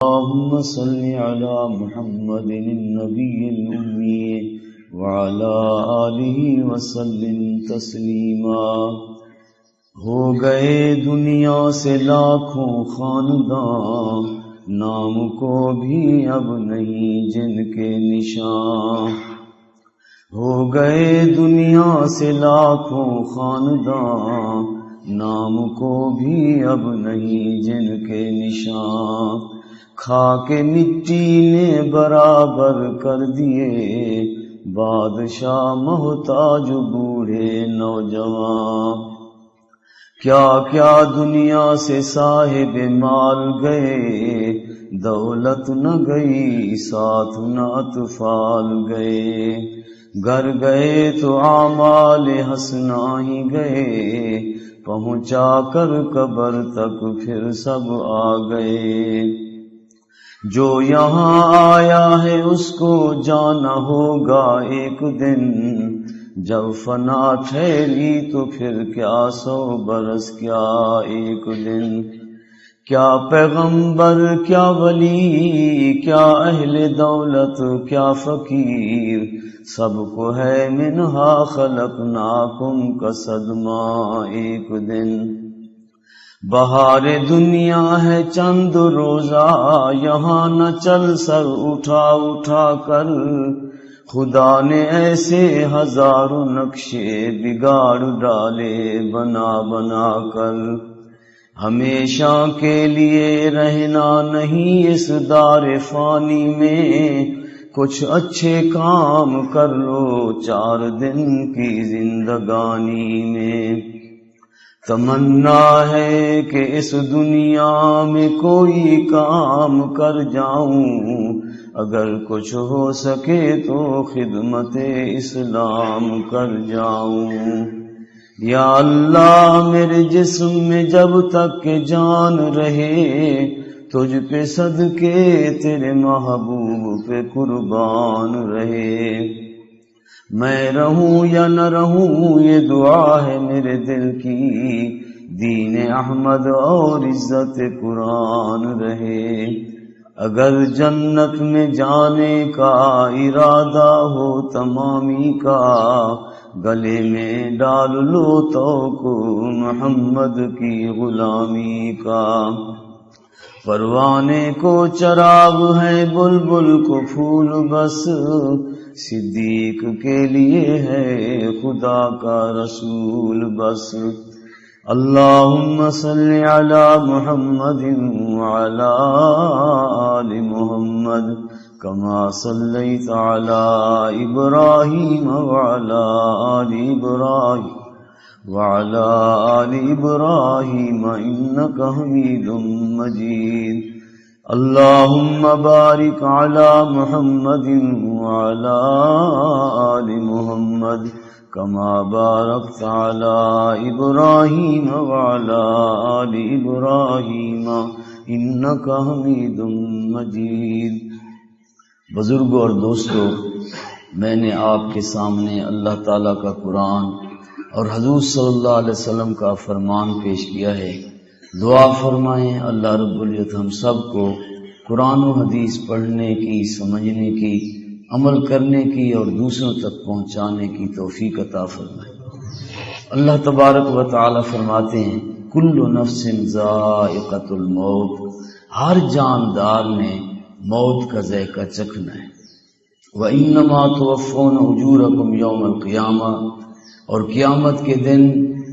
اللهم صل على محمد النبي الأمي وعلى آله وسلم تسلیما۔ ہو گئے دنیا سے لاکھوں خاندان، نام کو بھی اب نہیں جن کے نشان۔ ہو گئے دنیا سے لاکھوں خاندان، نام کو بھی اب نہیں جن کے نشان۔ کھا کے مٹی نے برابر کر دیے بادشاہ محتاج بوڑھے نوجوان۔ کیا کیا دنیا سے صاحب مال گئے، دولت نہ گئی ساتھ نہ اطفال گئے۔ گھر گئے تو اعمال حسنہ ہی گئے، پہنچا کر قبر تک پھر سب آ گئے۔ جو یہاں آیا ہے اس کو جانا ہوگا ایک دن، جب فنا ٹھہری تو پھر کیا 100 برس کیا ایک دن۔ کیا پیغمبر کیا ولی کیا اہل دولت کیا فقیر، سب کو ہے منہا خلقناکم کا صدمہ ایک دن۔ بہار دنیا ہے چند روزہ، یہاں نہ چل سر اٹھا اٹھا کر، خدا نے ایسے ہزاروں نقشے بگاڑ ڈالے بنا بنا کر۔ ہمیشہ کے لیے رہنا نہیں اس دار فانی میں، کچھ اچھے کام کر لو 4 دن کی زندگانی میں۔ تمنا ہے کہ اس دنیا میں کوئی کام کر جاؤں، اگر کچھ ہو سکے تو خدمت اسلام کر جاؤں۔ یا اللہ میرے جسم میں جب تک کہ جان رہے، تجھ پہ صدقے تیرے محبوب پہ قربان رہے۔ میں رہوں یا نہ رہوں یہ دعا ہے میرے دل کی، دین احمد اور عزت قرآن رہے۔ اگر جنت میں جانے کا ارادہ ہو تمامی کا، گلے میں ڈال لو تو محمد کی غلامی کا۔ پروانے کو چراغ ہے بلبل کو پھول بس، صدیق کے لیے ہے خدا کا رسول بس۔ اللہم صل علی محمد وعلی آل محمد کما صلیت علی ابراہیم وعلی آل ابراہیم وعلی آل ابراہیم انک حمید مجید۔ اللہم بارک علی محمد وعلی آل محمد کما بارکت علی ابراہیم وعلی آل ابراہیم انک حمید مجید۔ بزرگوں اور دوستو، میں نے آپ کے سامنے اللہ تعالیٰ کا قرآن اور حضور صلی اللہ علیہ وسلم کا فرمان پیش کیا ہے۔ دعا فرمائیں اللہ رب العزت ہم سب کو قرآن و حدیث پڑھنے کی، سمجھنے کی، عمل کرنے کی اور دوسروں تک پہنچانے کی توفیق عطا فرمائے۔ اللہ تبارک و تعالی فرماتے ہیں کل نفس ذائقۃ الموت، ہر جاندار نے موت کا ذائقہ چکھنا ہے۔ وَإِنَّمَا تُوَفَّوْنَ أُجُورَكُمْ يَوْمَ الْقِيَامَةِ، اور قیامت کے دن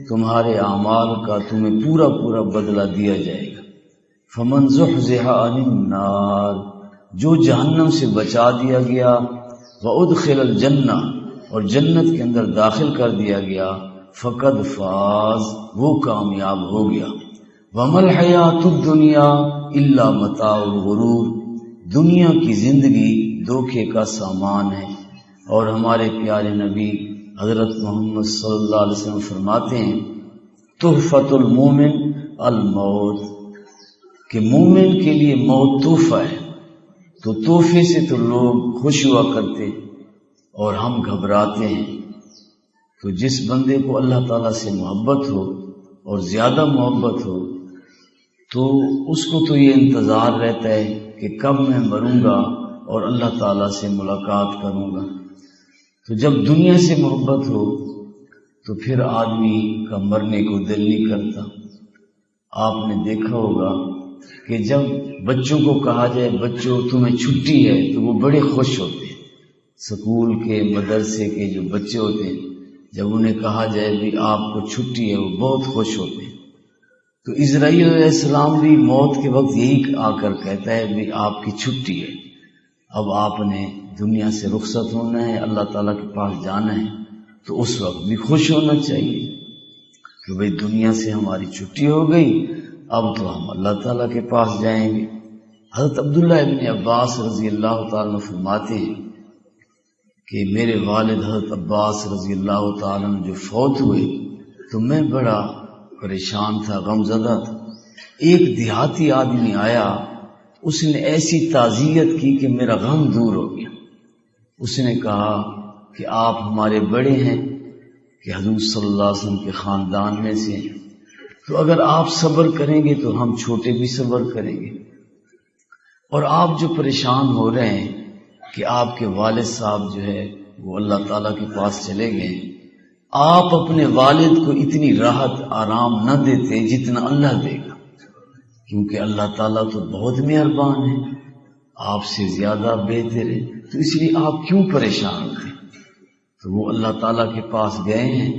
تمہارے اعمال کا تمہیں پورا پورا بدلہ دیا جائے گا۔ فَمَنْ زُحْزِحَ عَنِ النَّارِ، جو جہنم سے بچا دیا گیا، وَأُدْخِلَ الْجَنَّةَ، اور جنت کے اندر داخل کر دیا گیا، فَقَدْ فَازَ، وہ کامیاب ہو گیا۔ وَمَا الْحَيَاةُ الدُّنْيَا إِلَّا مَتَاعُ الْغُرُورِ، دنیا کی زندگی دھوکے کا سامان ہے۔ اور ہمارے پیارے نبی حضرت محمد صلی اللہ علیہ وسلم فرماتے ہیں تحفۃ المومن الموت، کہ مومن کے لیے موت تحفہ ہے۔ تو تحفے سے تو لوگ خوش ہوا کرتے اور ہم گھبراتے ہیں۔ تو جس بندے کو اللہ تعالیٰ سے محبت ہو اور زیادہ محبت ہو تو اس کو تو یہ انتظار رہتا ہے کہ کب میں مروں گا اور اللہ تعالیٰ سے ملاقات کروں گا۔ تو جب دنیا سے محبت ہو تو پھر آدمی کا مرنے کو دل نہیں کرتا۔ آپ نے دیکھا ہوگا کہ جب بچوں کو کہا جائے بچوں تمہیں چھٹی ہے تو وہ بڑے خوش ہوتے ہیں۔ سکول کے مدرسے کے جو بچے ہوتے ہیں جب انہیں کہا جائے بھی آپ کو چھٹی ہے وہ بہت خوش ہوتے ہیں۔ تو اسرائیل علیہ السلام بھی موت کے وقت یہی آ کر کہتا ہے بھی آپ کی چھٹی ہے، اب آپ نے دنیا سے رخصت ہونا ہے، اللہ تعالیٰ کے پاس جانا ہے۔ تو اس وقت بھی خوش ہونا چاہیے کہ بھئی دنیا سے ہماری چھٹی ہو گئی، اب تو ہم اللہ تعالیٰ کے پاس جائیں گے۔ حضرت عبداللہ ابن عباس رضی اللہ تعالیٰ عنہ فرماتے ہیں کہ میرے والد حضرت عباس رضی اللہ تعالیٰ عنہ جو فوت ہوئے تو میں بڑا پریشان تھا، غم زدہ تھا۔ ایک دیہاتی آدمی آیا، اس نے ایسی تعزیت کی کہ میرا غم دور ہو گیا۔ اس نے کہا کہ آپ ہمارے بڑے ہیں کہ حضور صلی اللہ علیہ وسلم کے خاندان میں سے، تو اگر آپ صبر کریں گے تو ہم چھوٹے بھی صبر کریں گے، اور آپ جو پریشان ہو رہے ہیں کہ آپ کے والد صاحب جو ہے وہ اللہ تعالیٰ کے پاس چلے گئے، آپ اپنے والد کو اتنی راحت آرام نہ دیتے جتنا اللہ دے گا، کیونکہ اللہ تعالیٰ تو بہت مہربان ہے، آپ سے زیادہ بہتر ہے، تو اس لیے آپ کیوں پریشان ہوتے؟ تو وہ اللہ تعالیٰ کے پاس گئے ہیں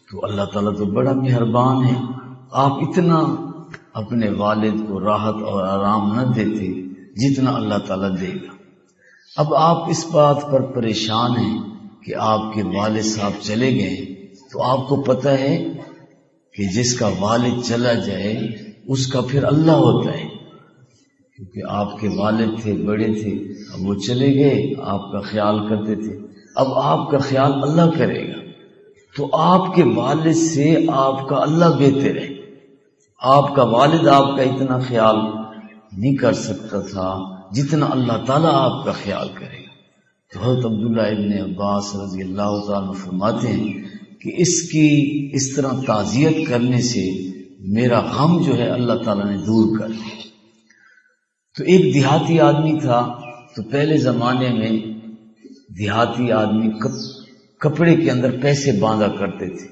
تو اللہ تعالیٰ تو بڑا مہربان ہے، آپ اتنا اپنے والد کو راحت اور آرام نہ دیتے جتنا اللہ تعالیٰ دے گا۔ اب آپ اس بات پر پریشان ہیں کہ آپ کے والد صاحب چلے گئے، تو آپ کو پتہ ہے کہ جس کا والد چلا جائے اس کا پھر اللہ ہوتا ہے، کیونکہ آپ کے والد تھے، بڑے تھے، اب وہ چلے گئے، آپ کا خیال کرتے تھے، اب آپ کا خیال اللہ کرے گا، تو آپ کے والد سے آپ کا اللہ بہتر ہے۔ آپ کا والد آپ کا اتنا خیال نہیں کر سکتا تھا جتنا اللہ تعالیٰ آپ کا خیال کرے گا۔ تو حضرت عبداللہ ابن عباس رضی اللہ تعالیٰ عنہ فرماتے ہیں کہ اس طرح تعزیت کرنے سے میرا غم جو ہے اللہ تعالیٰ نے دور کر دیا۔ تو ایک دیہاتی آدمی تھا، تو پہلے زمانے میں دیہاتی آدمی کپڑے کے اندر پیسے باندھا کرتے تھے،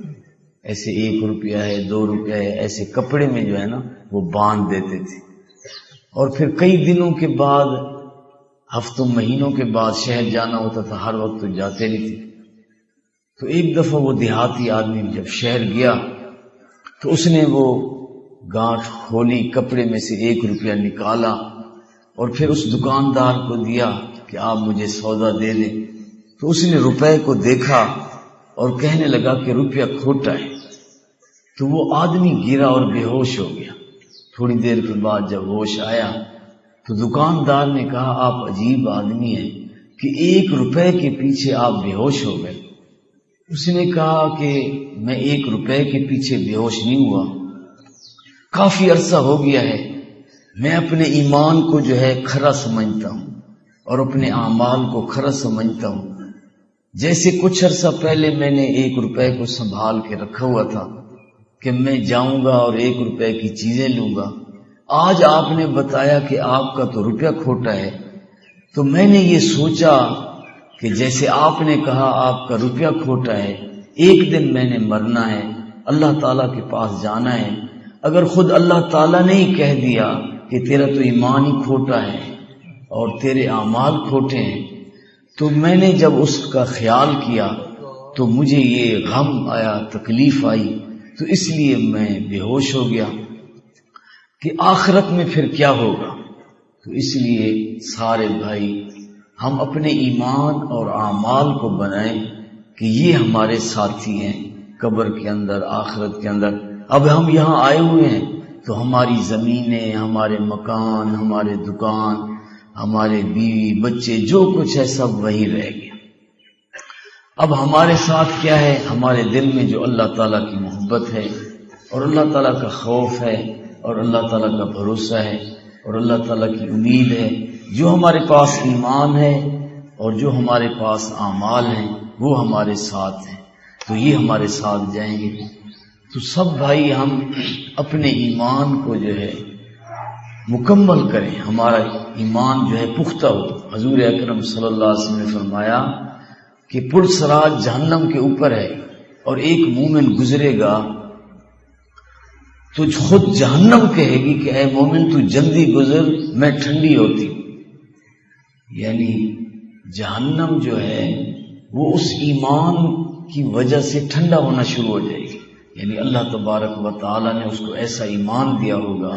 ایسے 1 روپیہ ہے، 2 روپیہ ہے، ایسے کپڑے میں جو ہے نا وہ باندھ دیتے تھے، اور پھر کئی دنوں کے بعد، ہفتوں مہینوں کے بعد شہر جانا ہوتا تھا، ہر وقت تو جاتے نہیں تھے۔ تو ایک دفعہ وہ دیہاتی آدمی جب شہر گیا تو اس نے وہ گانٹھ کھولی، کپڑے میں سے 1 روپیہ نکالا اور پھر اس دکاندار کو دیا کہ آپ مجھے سودا دے دیں۔ تو اس نے روپے کو دیکھا اور کہنے لگا کہ روپیہ کھوٹا ہے، تو وہ آدمی گرا اور بے ہوش ہو گیا۔ تھوڑی دیر کے بعد جب ہوش آیا تو دکاندار نے کہا آپ عجیب آدمی ہیں کہ 1 روپے کے پیچھے آپ بے ہوش ہو گئے۔ اس نے کہا کہ میں 1 روپے کے پیچھے بے ہوش نہیں ہوا، کافی عرصہ ہو گیا ہے، میں اپنے ایمان کو جو ہے کھرا سمجھتا ہوں اور اپنے اعمال کو کھرا سمجھتا ہوں۔ جیسے کچھ عرصہ پہلے میں نے 1 روپے کو سنبھال کے رکھا ہوا تھا کہ میں جاؤں گا اور 1 روپے کی چیزیں لوں گا، آج آپ نے بتایا کہ آپ کا تو روپیہ کھوٹا ہے، تو میں نے یہ سوچا کہ جیسے آپ نے کہا آپ کا روپیہ کھوٹا ہے، ایک دن میں نے مرنا ہے، اللہ تعالیٰ کے پاس جانا ہے، اگر خود اللہ تعالیٰ نے ہی کہہ دیا کہ تیرا تو ایمان ہی کھوٹا ہے اور تیرے اعمال کھوٹے ہیں، تو میں نے جب اس کا خیال کیا تو مجھے یہ غم آیا، تکلیف آئی، تو اس لیے میں بے ہوش ہو گیا کہ آخرت میں پھر کیا ہوگا۔ تو اس لیے سارے بھائی ہم اپنے ایمان اور اعمال کو بنائیں کہ یہ ہمارے ساتھی ہیں قبر کے اندر، آخرت کے اندر۔ اب ہم یہاں آئے ہوئے ہیں تو ہماری زمینیں، ہمارے مکان، ہمارے دکان، ہمارے بیوی بچے، جو کچھ ہے سب وہی رہ گیا۔ اب ہمارے ساتھ کیا ہے؟ ہمارے دل میں جو اللہ تعالیٰ کی محبت ہے اور اللہ تعالیٰ کا خوف ہے اور اللہ تعالیٰ کا بھروسہ ہے اور اللہ تعالیٰ کی امید ہے، جو ہمارے پاس ایمان ہے اور جو ہمارے پاس اعمال ہیں وہ ہمارے ساتھ ہیں، تو یہ ہمارے ساتھ جائیں گے۔ تو سب بھائی ہم اپنے ایمان کو جو ہے مکمل کریں، ہمارا ایمان جو ہے پختہ ہو. حضور اکرم صلی اللہ علیہ وسلم نے فرمایا کہ پل صراط جہنم کے اوپر ہے اور ایک مومن گزرے گا تو خود جہنم کہے گی کہ اے مومن تو جلدی گزر، میں ٹھنڈی ہوتی ہوں. یعنی جہنم جو ہے وہ اس ایمان کی وجہ سے ٹھنڈا ہونا شروع ہو جائے گی. یعنی اللہ تبارک و تعالیٰ نے اس کو ایسا ایمان دیا ہوگا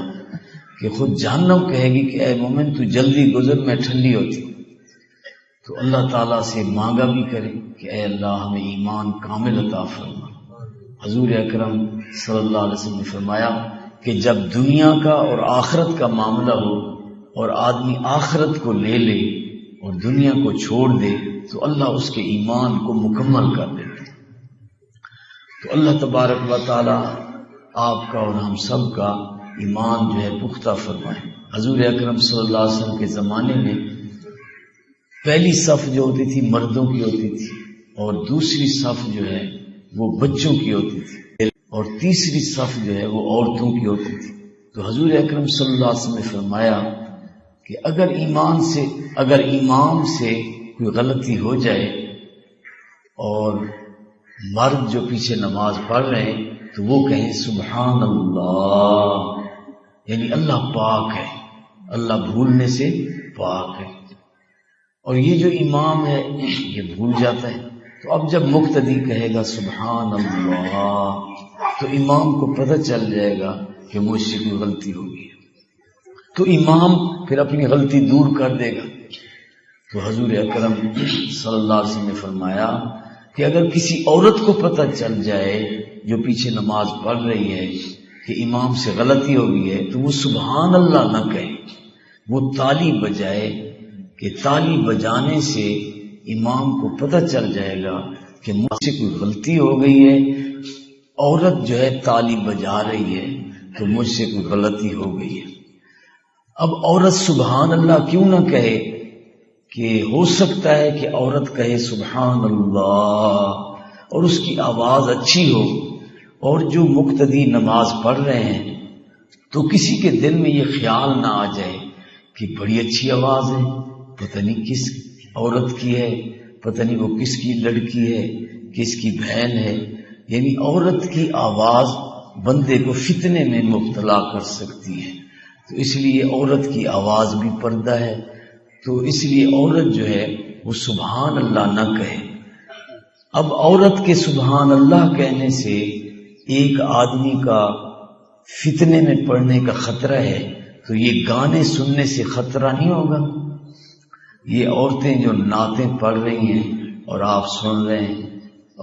کہ خود جہنم کہے گی کہ اے مومن تو جلدی گزر، میں ٹھنڈی ہوتی ہوں. تو اللہ تعالیٰ سے مانگا بھی کرے کہ اے اللہ ہمیں ایمان کامل عطا فرما. حضور اکرم صلی اللہ علیہ وسلم نے فرمایا کہ جب دنیا کا اور آخرت کا معاملہ ہو اور آدمی آخرت کو لے لے اور دنیا کو چھوڑ دے تو اللہ اس کے ایمان کو مکمل کر دیتے. تو اللہ تبارک و تعالیٰ آپ کا اور ہم سب کا ایمان جو ہے پختہ فرمائے. حضور اکرم صلی اللہ علیہ وسلم کے زمانے میں پہلی صف جو ہوتی تھی مردوں کی ہوتی تھی اور دوسری صف جو ہے وہ بچوں کی ہوتی تھی اور تیسری صف جو ہے وہ عورتوں کی ہوتی تھی. تو حضور اکرم صلی اللہ علیہ وسلم نے فرمایا کہ اگر امام سے کوئی غلطی ہو جائے اور مرد جو پیچھے نماز پڑھ رہے ہیں تو وہ کہیں سبحان اللہ، یعنی اللہ پاک ہے، اللہ بھولنے سے پاک ہے. اور یہ جو امام ہے یہ بھول جاتا ہے. تو اب جب مقتدی کہے گا سبحان اللہ تو امام کو پتہ چل جائے گا کہ مجھ سے کوئی غلطی ہوگی، تو امام پھر اپنی غلطی دور کر دے گا. تو حضور اکرم صلی اللہ علیہ وسلم نے فرمایا کہ اگر کسی عورت کو پتہ چل جائے جو پیچھے نماز پڑھ رہی ہے کہ امام سے غلطی ہو گئی ہے تو وہ سبحان اللہ نہ کہے، وہ تالی بجائے کہ تالی بجانے سے امام کو پتہ چل جائے گا کہ مجھ سے کوئی غلطی ہو گئی ہے. عورت جو ہے تالی بجا رہی ہے تو مجھ سے کوئی غلطی ہو گئی ہے. اب عورت سبحان اللہ کیوں نہ کہے کہ ہو سکتا ہے کہ عورت کہے سبحان اللہ اور اس کی آواز اچھی ہو اور جو مقتدی نماز پڑھ رہے ہیں تو کسی کے دل میں یہ خیال نہ آ جائے کہ بڑی اچھی آواز ہے، پتہ نہیں کس عورت کی ہے، پتہ نہیں وہ کس کی لڑکی ہے، کس کی بہن ہے. یعنی عورت کی آواز بندے کو فتنے میں مبتلا کر سکتی ہے. تو اس لیے عورت کی آواز بھی پردہ ہے. تو اس لیے عورت جو ہے وہ سبحان اللہ نہ کہے. اب عورت کے سبحان اللہ کہنے سے ایک آدمی کا فتنے میں پڑنے کا خطرہ ہے، تو یہ گانے سننے سے خطرہ نہیں ہوگا؟ یہ عورتیں جو نعتیں پڑھ رہی ہیں اور آپ سن رہے ہیں،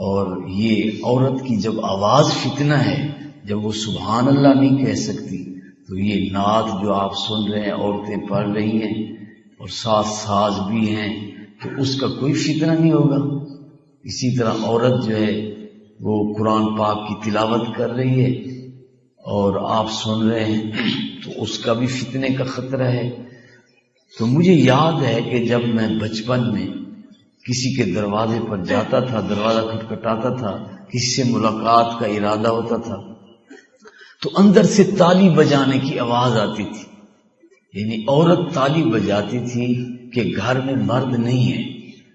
اور یہ عورت کی جب آواز فتنہ ہے، جب وہ سبحان اللہ نہیں کہہ سکتی، تو یہ نعت جو آپ سن رہے ہیں عورتیں پڑھ رہی ہیں اور ساتھ ساز بھی ہیں، تو اس کا کوئی فتنہ نہیں ہوگا. اسی طرح عورت جو ہے وہ قرآن پاک کی تلاوت کر رہی ہے اور آپ سن رہے ہیں تو اس کا بھی فتنے کا خطرہ ہے. تو مجھے یاد ہے کہ جب میں بچپن میں کسی کے دروازے پر جاتا تھا، دروازہ کھٹکھٹاتا تھا، کسی سے ملاقات کا ارادہ ہوتا تھا، تو اندر سے تالی بجانے کی آواز آتی تھی. یعنی عورت تالی بجاتی تھی کہ گھر میں مرد نہیں ہے،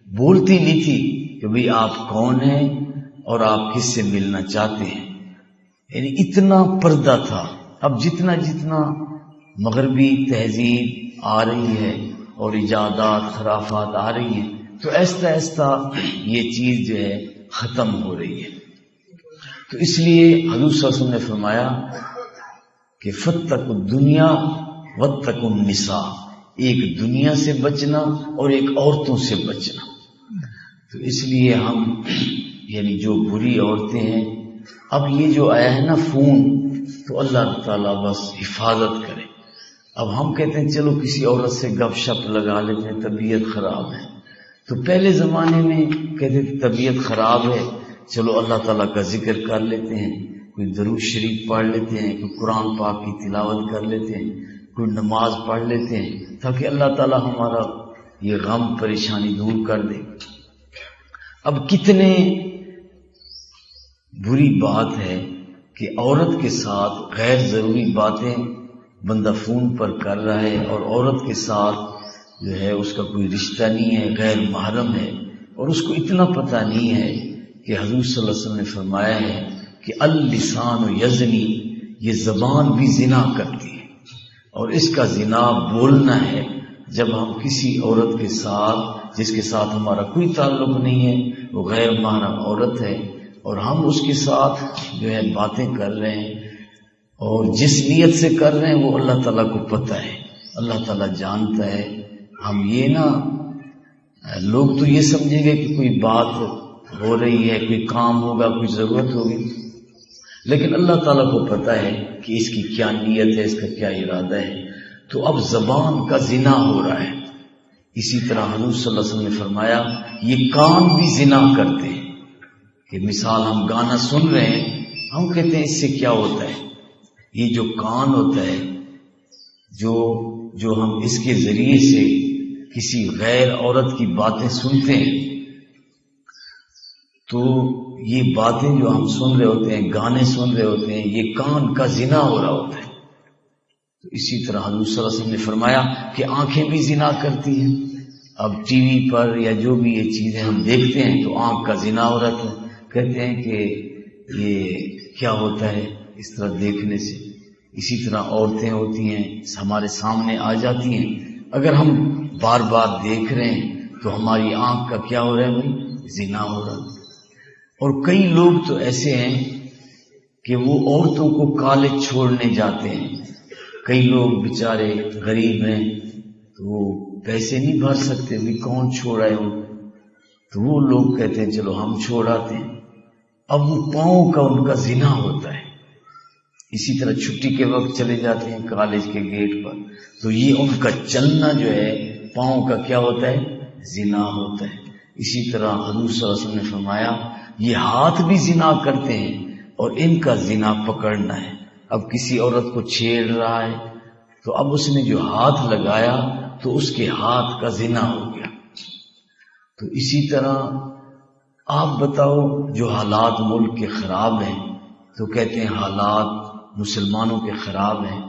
بولتی نہیں تھی کہ بھئی آپ کون ہیں اور آپ کس سے ملنا چاہتے ہیں. یعنی اتنا پردہ تھا. اب جتنا جتنا مغربی تہذیب آ رہی ہے اور ایجادات خرافات آ رہی ہیں تو ایستا ایستا یہ چیز جو ہے ختم ہو رہی ہے. تو اس لیے حضور صلی اللہ علیہ وسلم نے فرمایا کہ فتقوا الدنیا واتقوا النساء، ایک دنیا سے بچنا اور ایک عورتوں سے بچنا. تو اس لیے ہم یعنی جو بری عورتیں ہیں، اب یہ جو آیا ہے نا فون، تو اللہ تعالیٰ بس حفاظت کرے. اب ہم کہتے ہیں چلو کسی عورت سے گپ شپ لگا لیتے ہیں، طبیعت خراب ہے. تو پہلے زمانے میں کہتے تھے طبیعت خراب ہے، چلو اللہ تعالیٰ کا ذکر کر لیتے ہیں، کوئی درود شریف پڑھ لیتے ہیں، کوئی قرآن پاک کی تلاوت کر لیتے ہیں، کوئی نماز پڑھ لیتے ہیں تاکہ اللہ تعالیٰ ہمارا یہ غم پریشانی دور کر دے. اب کتنے بری بات ہے کہ عورت کے ساتھ غیر ضروری باتیں بندہ فون پر کر رہا ہے اور عورت کے ساتھ جو ہے اس کا کوئی رشتہ نہیں ہے، غیر محرم ہے، اور اس کو اتنا پتہ نہیں ہے کہ حضور صلی اللہ علیہ وسلم نے فرمایا ہے کہ اللسان یزنی، یہ زبان بھی زنا کرتی ہے، اور اس کا زنا بولنا ہے جب ہم کسی عورت کے ساتھ جس کے ساتھ ہمارا کوئی تعلق نہیں ہے، وہ غیر محرم عورت ہے، اور ہم اس کے ساتھ جو ہے باتیں کر رہے ہیں، اور جس نیت سے کر رہے ہیں وہ اللہ تعالیٰ کو پتہ ہے، اللہ تعالیٰ جانتا ہے۔ ہم یہ نہ، لوگ تو یہ سمجھیں گے کہ کوئی بات ہو رہی ہے، کوئی کام ہوگا، کوئی ضرورت ہوگی، لیکن اللہ تعالیٰ کو پتہ ہے کہ اس کی کیا نیت ہے، اس کا کیا ارادہ ہے۔ تو اب زبان کا زنا ہو رہا ہے۔ اسی طرح حضور صلی اللہ علیہ وسلم نے فرمایا یہ کان بھی زنا کرتے ہیں، کہ مثال ہم گانا سن رہے ہیں، ہم کہتے ہیں اس سے کیا ہوتا ہے، یہ جو کان ہوتا ہے، جو ہم اس کے ذریعے سے کسی غیر عورت کی باتیں سنتے ہیں، تو یہ باتیں جو ہم سن رہے ہوتے ہیں، گانے سن رہے ہوتے ہیں، یہ کان کا زنا ہو رہا ہوتا ہے۔ تو اسی طرح حضور صلی اللہ علیہ وسلم نے فرمایا کہ آنکھیں بھی زنا کرتی ہیں۔ اب ٹی وی پر یا جو بھی یہ چیزیں ہم دیکھتے ہیں تو آنکھ کا زنا ہو رہا ہے، کہتے ہیں کہ یہ کیا ہوتا ہے اس طرح دیکھنے سے۔ اسی طرح عورتیں ہوتی ہیں ہمارے سامنے آ جاتی ہیں، اگر ہم بار بار دیکھ رہے ہیں تو ہماری آنکھ کا کیا ہو رہا ہے بھائی، زنا ہو رہا ہے۔ اور کئی لوگ تو ایسے ہیں کہ وہ عورتوں کو کالج چھوڑنے جاتے ہیں، کئی لوگ بیچارے غریب ہیں تو وہ پیسے نہیں بھر سکتے، بھی کون چھوڑائے ان کو، تو وہ لوگ کہتے ہیں چلو ہم چھوڑاتے ہیں۔ اب وہ پاؤں کا ان کا زنا ہوتا ہے۔ اسی طرح چھٹی کے وقت چلے جاتے ہیں کالج کے گیٹ پر، تو یہ ان کا چلنا جو ہے پاؤں کا کیا ہوتا ہے، زنا ہوتا ہے۔ اسی طرح حضور صلی اللہ علیہ وسلم نے فرمایا یہ ہاتھ بھی زنا کرتے ہیں، اور ان کا زنا پکڑنا ہے۔ اب کسی عورت کو چھیڑ رہا ہے تو اب اس نے جو ہاتھ لگایا تو اس کے ہاتھ کا زنا ہو گیا۔ تو اسی طرح آپ بتاؤ، جو حالات ملک کے خراب ہیں تو کہتے ہیں حالات مسلمانوں کے خراب ہیں،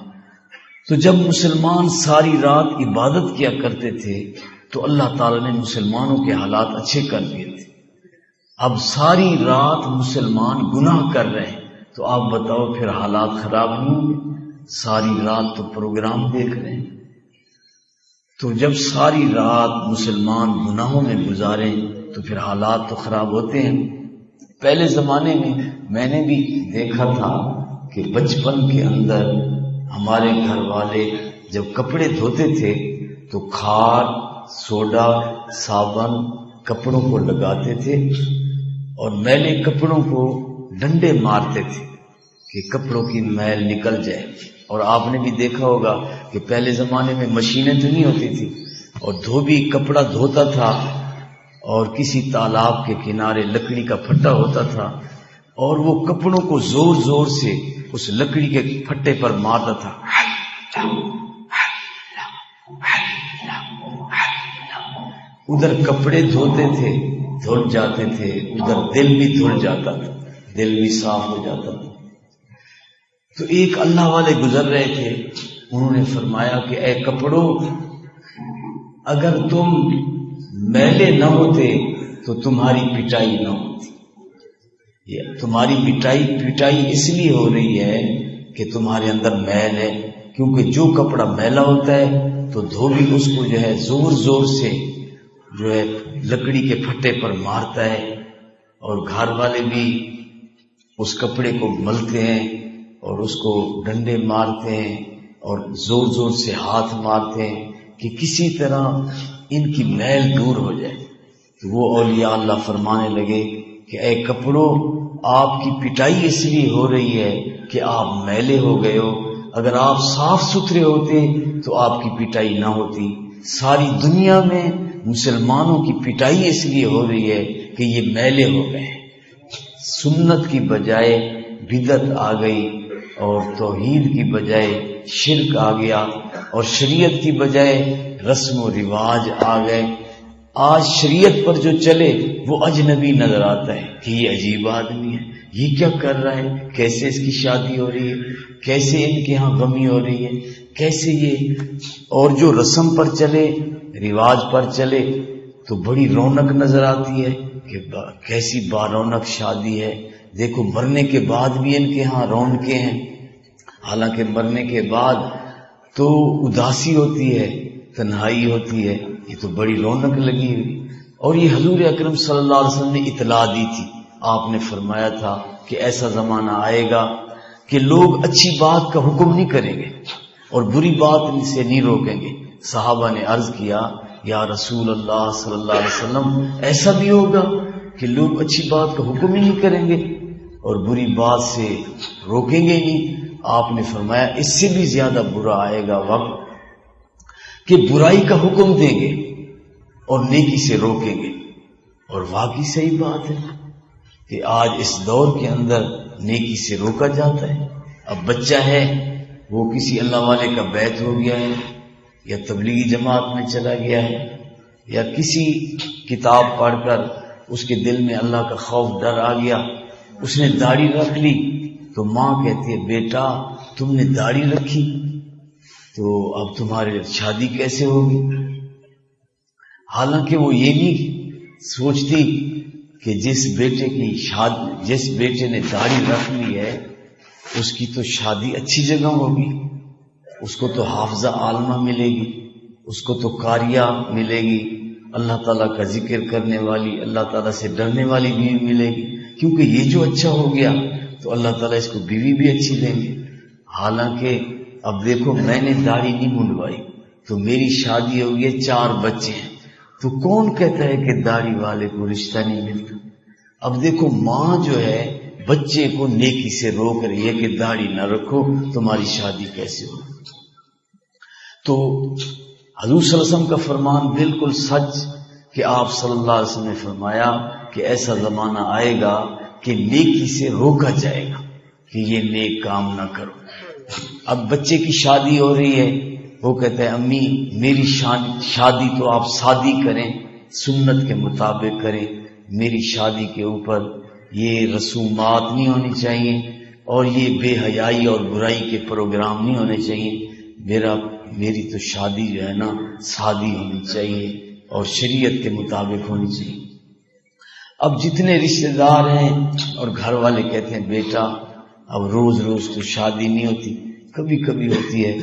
تو جب مسلمان ساری رات عبادت کیا کرتے تھے تو اللہ تعالی نے مسلمانوں کے حالات اچھے کر دیے تھے۔ اب ساری رات مسلمان گناہ کر رہے ہیں تو آپ بتاؤ پھر حالات خراب نہیں ہوں گے؟ ساری رات تو پروگرام دیکھ رہے ہیں، تو جب ساری رات مسلمان گناہوں میں گزاریں تو پھر حالات تو خراب ہوتے ہیں۔ پہلے زمانے میں نے بھی دیکھا تھا کہ بچپن کے اندر ہمارے گھر والے جب کپڑے دھوتے تھے تو کھار، سوڈا، صابن کپڑوں کو لگاتے تھے اور میلے کپڑوں کو ڈنڈے مارتے تھے کہ کپڑوں کی میل نکل جائے۔ اور آپ نے بھی دیکھا ہوگا کہ پہلے زمانے میں مشینیں تو نہیں ہوتی تھی، اور دھوبی کپڑا دھوتا تھا اور کسی تالاب کے کنارے لکڑی کا پھٹا ہوتا تھا، اور وہ کپڑوں کو زور زور سے اس لکڑی کے پھٹے پر مارتا تھا، ادھر کپڑے دھوتے تھے، دھل جاتے تھے، ادھر دل بھی دھل جاتا تھا، دل بھی صاف ہو جاتا تھا۔ تو ایک اللہ والے گزر رہے تھے، انہوں نے فرمایا کہ اے کپڑوں، اگر تم میلے نہ ہوتے تو تمہاری پٹائی نہ ہوتی۔ یہ تمہاری پٹائی اس لیے ہو رہی ہے کہ تمہارے اندر میل ہے، کیونکہ جو کپڑا میلا ہوتا ہے تو دھوبی اس کو جو ہے زور زور سے جو ہے لکڑی کے پھٹے پر مارتا ہے، اور گھر والے بھی اس کپڑے کو ملتے ہیں اور اس کو ڈنڈے مارتے ہیں اور زور زور سے ہاتھ مارتے ہیں کہ کسی طرح ان کی میل دور ہو جائے۔ تو وہ اولیاء اللہ فرمانے لگے کہ اے کپڑوں، آپ کی پٹائی اس لیے ہو رہی ہے کہ آپ میلے ہو گئے ہو، اگر آپ صاف ستھرے ہوتے تو آپ کی پٹائی نہ ہوتی۔ ساری دنیا میں مسلمانوں کی پٹائی اس لیے ہو رہی ہے کہ یہ میلے ہو گئے، سنت کی بجائے بدعت آ گئی، اور توحید کی بجائے شرک آ گیا، اور شریعت کی بجائے رسم و رواج آ گئے۔ آج شریعت پر جو چلے وہ اجنبی نظر آتا ہے کہ یہ عجیب آدمی ہے، یہ کیا کر رہا ہے، کیسے اس کی شادی ہو رہی ہے، کیسے ان کے ہاں غمی ہو رہی ہے، کیسے یہ، اور جو رسم پر چلے، رواج پر چلے تو بڑی رونق نظر آتی ہے کہ کیسی بارونق شادی ہے. دیکھو مرنے کے بعد بھی ان کے ہاں رونقیں ہیں، حالانکہ مرنے کے بعد تو اداسی ہوتی ہے، تنہائی ہوتی ہے. یہ تو بڑی رونق لگی ہوئی. اور یہ حضور اکرم صلی اللہ علیہ وسلم نے اطلاع دی تھی. آپ نے فرمایا تھا کہ ایسا زمانہ آئے گا کہ لوگ اچھی بات کا حکم نہیں کریں گے اور بری بات سے نہیں روکیں گے. صحابہ نے عرض کیا یا رسول اللہ صلی اللہ علیہ وسلم ایسا بھی ہوگا کہ لوگ اچھی بات کا حکم ہی نہیں کریں گے اور بری بات سے روکیں گے نہیں؟ آپ نے فرمایا اس سے بھی زیادہ برا آئے گا وقت کہ برائی کا حکم دیں گے اور نیکی سے روکیں گے. اور واقعی صحیح بات ہے کہ آج اس دور کے اندر نیکی سے روکا جاتا ہے. اب بچہ ہے وہ کسی اللہ والے کا بیعت ہو گیا ہے یا تبلیغی جماعت میں چلا گیا ہے یا کسی کتاب پڑھ کر اس کے دل میں اللہ کا خوف ڈر آ گیا، اس نے داڑھی رکھ لی تو ماں کہتی ہے بیٹا تم نے داڑھی رکھی تو اب تمہاری شادی کیسے ہوگی؟ حالانکہ وہ یہ نہیں سوچتی کہ جس بیٹے نے داڑھی رکھ لی ہے اس کی تو شادی اچھی جگہ ہوگی، اس کو تو حافظہ عالمہ ملے گی، اس کو تو قاریہ ملے گی، اللہ تعالیٰ کا ذکر کرنے والی، اللہ تعالیٰ سے ڈرنے والی بیوی ملے گی، کیونکہ یہ جو اچھا ہو گیا تو اللہ تعالیٰ اس کو بیوی بھی اچھی دیں گے. حالانکہ اب دیکھو میں نے داڑھی نہیں منڈوائی تو میری شادی ہو گئی، 4 بچے ہیں، تو کون کہتا ہے کہ داڑھی والے کو رشتہ نہیں ملتا؟ اب دیکھو ماں جو ہے بچے کو نیکی سے روک رہی ہے کہ داڑھی نہ رکھو، تمہاری شادی کیسے ہو؟ تو حضور صلی اللہ علیہ وسلم کا فرمان بالکل سچ کہ آپ صلی اللہ علیہ وسلم نے فرمایا کہ ایسا زمانہ آئے گا کہ نیکی سے روکا جائے گا کہ یہ نیک کام نہ کرو. اب بچے کی شادی ہو رہی ہے، وہ کہتا ہے امی میری شادی تو آپ سادی کریں، سنت کے مطابق کریں، میری شادی کے اوپر یہ رسومات نہیں ہونی چاہیے اور یہ بے حیائی اور برائی کے پروگرام نہیں ہونے چاہیے. میری تو شادی جو ہے نا سادی ہونی چاہیے اور شریعت کے مطابق ہونی چاہیے. اب جتنے رشتہ دار ہیں اور گھر والے کہتے ہیں بیٹا اب روز روز تو شادی نہیں ہوتی، کبھی کبھی ہوتی ہے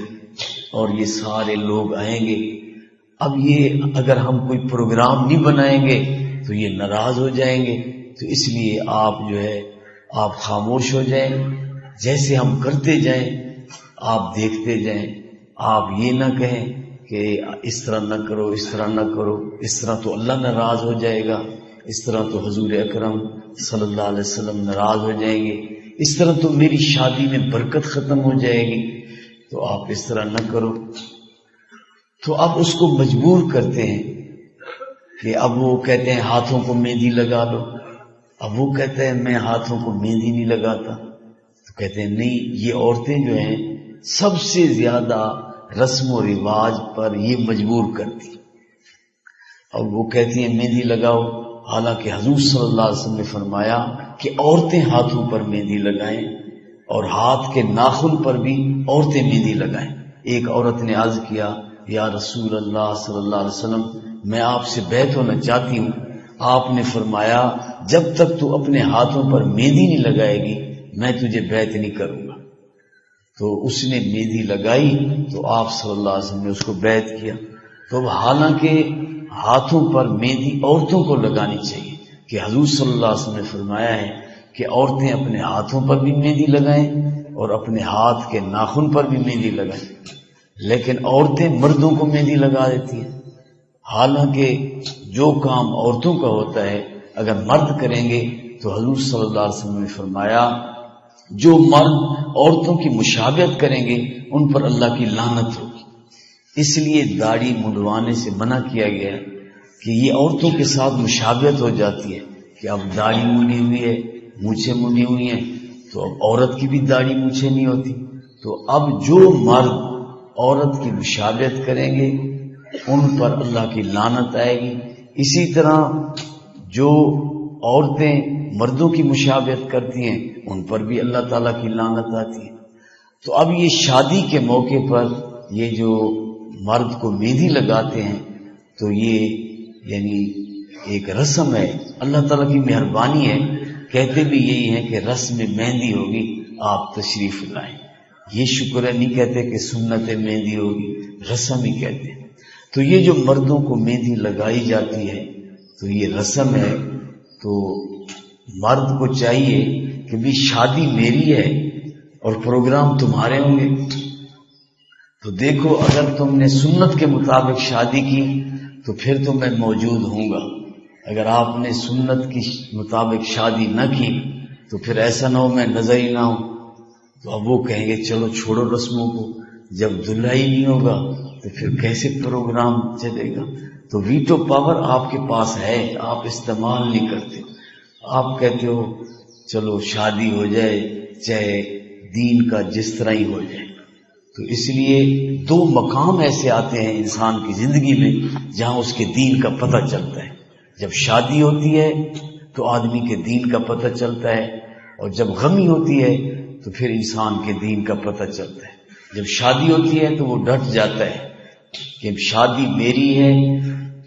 اور یہ سارے لوگ آئیں گے. اب یہ اگر ہم کوئی پروگرام نہیں بنائیں گے تو یہ ناراض ہو جائیں گے، تو اس لیے آپ جو ہے آپ خاموش ہو جائیں، جیسے ہم کرتے جائیں آپ دیکھتے جائیں. آپ یہ نہ کہیں کہ اس طرح نہ کرو، اس طرح نہ کرو، اس طرح تو اللہ ناراض ہو جائے گا، اس طرح تو حضور اکرم صلی اللہ علیہ وسلم ناراض ہو جائیں گے، اس طرح تو میری شادی میں برکت ختم ہو جائے گی، تو آپ اس طرح نہ کرو. تو اب اس کو مجبور کرتے ہیں کہ اب وہ کہتے ہیں ہاتھوں کو مہندی لگا لو. اب وہ کہتے ہیں میں ہاتھوں کو مہندی نہیں لگاتا. تو کہتے ہیں نہیں، یہ عورتیں جو ہیں سب سے زیادہ رسم و رواج پر یہ مجبور کرتی. اب وہ کہتی ہیں مہندی لگاؤ، حالانکہ حضور صلی اللہ علیہ وسلم نے فرمایا کہ عورتیں ہاتھوں پر مہندی لگائیں اور ہاتھ کے ناخن پر بھی عورتیں مہندی لگائیں. ایک عورت نے عرض کیا یا رسول اللہ صلی اللہ علیہ وسلم میں آپ سے بیعت ہونا چاہتی ہوں. آپ نے فرمایا جب تک تو اپنے ہاتھوں پر مہندی نہیں لگائے گی میں تجھے بیعت نہیں کروں گا. تو اس نے مہندی لگائی تو آپ صلی اللہ علیہ وسلم نے اس کو بیعت کیا. تو حالانکہ ہاتھوں پر مہندی عورتوں کو لگانی چاہیے کہ حضور صلی اللہ علیہ وسلم نے فرمایا ہے کہ عورتیں اپنے ہاتھوں پر بھی مہندی لگائیں اور اپنے ہاتھ کے ناخن پر بھی مہندی لگائیں، لیکن عورتیں مردوں کو مہندی لگا دیتی ہیں. حالانکہ جو کام عورتوں کا ہوتا ہے اگر مرد کریں گے تو حضور صلی اللہ علیہ وسلم نے فرمایا جو مرد عورتوں کی مشابہت کریں گے ان پر اللہ کی لعنت ہوگی. اس لیے داڑھی منڈوانے سے منع کیا گیا ہے کہ یہ عورتوں کے ساتھ مشابہت ہو جاتی ہے کہ اب داڑھی منڈی ہوئی ہے، مونچھیں منڈی ہوئی ہیں، تو اب عورت کی بھی داڑھی مونچھیں نہیں ہوتی. تو اب جو مرد عورت کی مشابہت کریں گے ان پر اللہ کی لعنت آئے گی. اسی طرح جو عورتیں مردوں کی مشابہت کرتی ہیں ان پر بھی اللہ تعالیٰ کی لعنت آتی ہے. تو اب یہ شادی کے موقع پر یہ جو مرد کو مہندی لگاتے ہیں تو یہ یعنی ایک رسم ہے، اللہ تعالیٰ کی مہربانی ہے، کہتے بھی یہی ہے کہ رسم مہندی ہوگی آپ تشریف لائیں، یہ شکر ہے، نہیں کہتے کہ سنت مہندی ہوگی، رسم ہی کہتے ہیں۔ تو یہ جو مردوں کو مہندی لگائی جاتی ہے تو یہ رسم ہے، تو مرد کو چاہیے کہ بھی شادی میری ہے اور پروگرام تمہارے ہوں گے، تو دیکھو اگر تم نے سنت کے مطابق شادی کی تو پھر تو میں موجود ہوں گا، اگر آپ نے سنت کی مطابق شادی نہ کی تو پھر ایسا نہ ہو میں نظر ہی نہ ہوں، تو اب وہ کہیں گے چلو چھوڑو رسموں کو، جب دلہا ہی نہیں ہوگا تو پھر کیسے پروگرام چلے گا؟ تو ویٹو پاور آپ کے پاس ہے، آپ استعمال نہیں کرتے، آپ کہتے ہو چلو شادی ہو جائے چاہے دین کا جس طرح ہی ہو جائے۔ تو اس لیے دو مقام ایسے آتے ہیں انسان کی زندگی میں جہاں اس کے دین کا پتہ چلتا ہے، جب شادی ہوتی ہے تو آدمی کے دین کا پتہ چلتا ہے، اور جب غمی ہوتی ہے تو پھر انسان کے دین کا پتہ چلتا ہے۔ جب شادی ہوتی ہے تو وہ ڈٹ جاتا ہے کہ شادی میری ہے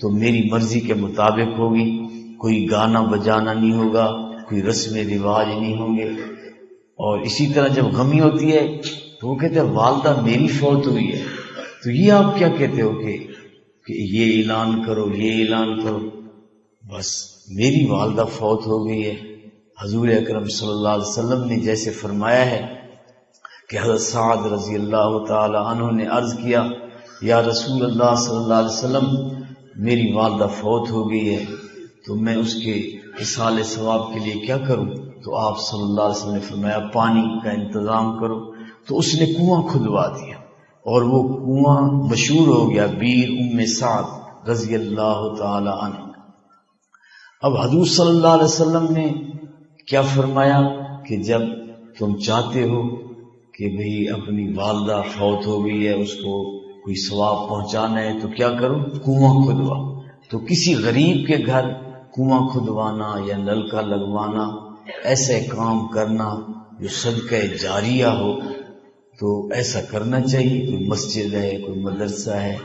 تو میری مرضی کے مطابق ہوگی، کوئی گانا بجانا نہیں ہوگا، کوئی رسم رواج نہیں ہوں گے۔ اور اسی طرح جب غمی ہوتی ہے تو وہ کہتے ہیں والدہ میری فوت ہوئی ہے، تو یہ آپ کیا کہتے ہو کہ یہ اعلان کرو یہ اعلان کرو، بس میری والدہ فوت ہو گئی ہے۔ حضور اکرم صلی اللہ علیہ وسلم نے جیسے فرمایا ہے کہ حضرت سعد رضی اللہ تعالی عنہ نے عرض کیا یا رسول اللہ صلی اللہ علیہ وسلم میری والدہ فوت ہو گئی ہے تو میں اس کے اصال ثواب کے لیے کیا کروں؟ تو آپ صلی اللہ علیہ وسلم نے فرمایا پانی کا انتظام کرو، تو اس نے کنواں کھدوا دیا اور وہ کنواں مشہور ہو گیا بیر ام سعد رضی اللہ تعالی عنہ۔ اب حضور صلی اللہ علیہ وسلم نے کیا فرمایا کہ جب تم چاہتے ہو کہ بھئی اپنی والدہ فوت ہو گئی ہے اس کو کوئی ثواب پہنچانا ہے تو کیا کرو؟ کنواں کھدوا۔ تو کسی غریب کے گھر کنواں کھدوانا یا نلکا لگوانا، ایسے کام کرنا جو صدقہ جاریہ ہو، تو ایسا کرنا چاہیے۔ کوئی مسجد ہے، کوئی مدرسہ ہے،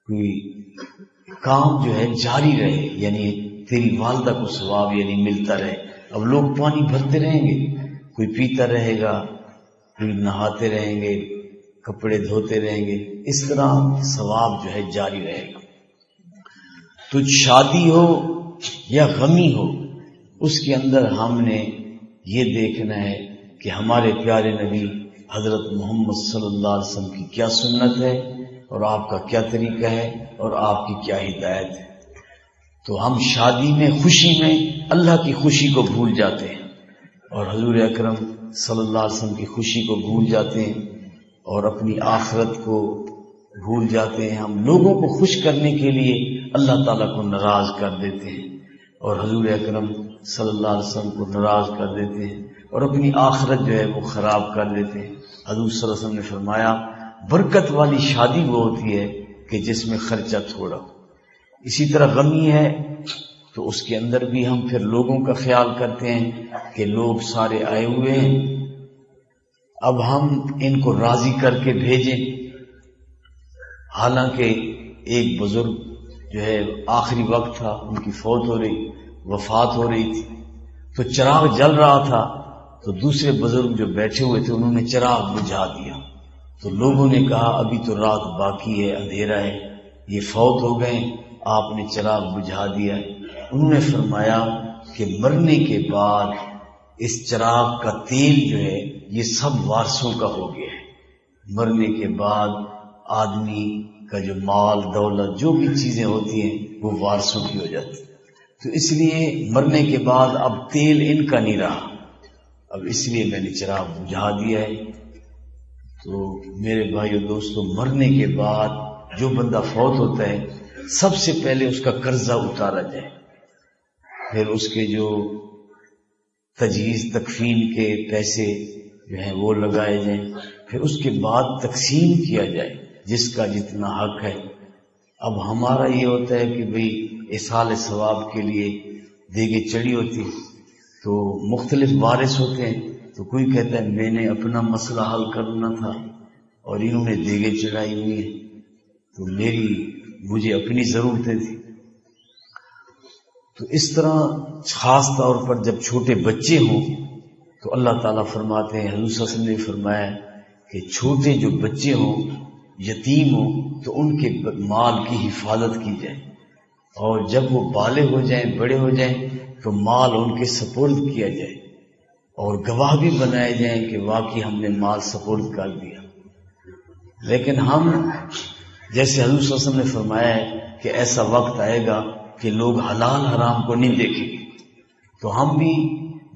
کوئی کام جو ہے جاری رہے، یعنی تیری والدہ کو ثواب یعنی ملتا رہے۔ اب لوگ پانی بھرتے رہیں گے، کوئی پیتا رہے گا، کوئی نہاتے رہیں گے، کپڑے دھوتے رہیں گے، اس طرح ثواب جو ہے جاری رہے گا۔ تو شادی ہو یا غمی ہو، اس کے اندر ہم نے یہ دیکھنا ہے کہ ہمارے پیارے نبی حضرت محمد صلی اللہ علیہ وسلم کی کیا سنت ہے اور آپ کا کیا طریقہ ہے اور آپ کی کیا ہدایت ہے۔ تو ہم شادی میں خوشی میں اللہ کی خوشی کو بھول جاتے ہیں اور حضور اکرم صلی اللہ علیہ وسلم کی خوشی کو بھول جاتے ہیں اور اپنی آخرت کو بھول جاتے ہیں۔ ہم لوگوں کو خوش کرنے کے لیے اللہ تعالیٰ کو ناراض کر دیتے ہیں اور حضور اکرم صلی اللہ علیہ وسلم کو ناراض کر دیتے ہیں اور اپنی آخرت جو ہے وہ خراب کر دیتے ہیں۔ حضور صلی اللہ علیہ وسلم نے فرمایا برکت والی شادی وہ ہوتی ہے کہ جس میں خرچہ تھوڑا ہو۔ اسی طرح غمی ہے تو اس کے اندر بھی ہم پھر لوگوں کا خیال کرتے ہیں کہ لوگ سارے آئے ہوئے ہیں، اب ہم ان کو راضی کر کے بھیجیں۔ حالانکہ ایک بزرگ جو ہے آخری وقت تھا، ان کی وفات ہو رہی تھی، تو چراغ جل رہا تھا، تو دوسرے بزرگ جو بیٹھے ہوئے تھے انہوں نے چراغ بجھا دیا، تو لوگوں نے کہا ابھی تو رات باقی ہے، اندھیرا ہے، یہ فوت ہو گئے، آپ نے چراغ بجھا دیا ہے۔ انہوں نے فرمایا کہ مرنے کے بعد اس چراغ کا تیل جو ہے یہ سب وارثوں کا ہو گیا ہے۔ مرنے کے بعد آدمی کا جو مال دولت جو بھی چیزیں ہوتی ہیں وہ وارثوں کی ہو جاتی، تو اس لیے مرنے کے بعد اب تیل ان کا نہیں رہا، اب اس لیے میں نے چراغ بجھا دیا ہے۔ تو میرے بھائیو دوستو، مرنے کے بعد جو بندہ فوت ہوتا ہے سب سے پہلے اس کا قرضہ اتارا جائے، پھر اس کے جو تجہیز تکفین کے پیسے جو ہیں وہ لگائے جائیں، پھر اس کے بعد تقسیم کیا جائے جس کا جتنا حق ہے۔ اب ہمارا یہ ہوتا ہے کہ بھئی اصال ثواب کے لیے دیگیں چڑھی ہوتی تو مختلف وارث ہوتے ہیں، تو کوئی کہتا ہے میں نے اپنا مسئلہ حل کرنا تھا اور انہوں نے دیگیں چڑھائی ہوئی ہیں، تو مجھے اپنی ضرورتیں تھیں. تو اس طرح خاص طور پر جب چھوٹے بچے ہوں تو اللہ تعالیٰ فرماتے ہیں، حضور صلی اللہ علیہ وسلم نے فرمایا کہ چھوٹے جو بچے ہوں، یتیم ہوں، تو ان کے مال کی حفاظت کی جائے، اور جب وہ بالغ ہو جائیں، بڑے ہو جائیں، تو مال ان کے سپرد کیا جائے، اور گواہ بھی بنائے جائیں کہ واقعی ہم نے مال سپرد کر دیا. لیکن ہم جیسے حضور صلی اللہ علیہ وسلم نے فرمایا ہے کہ ایسا وقت آئے گا کہ لوگ حلال حرام کو نہیں دیکھیں گے، تو ہم بھی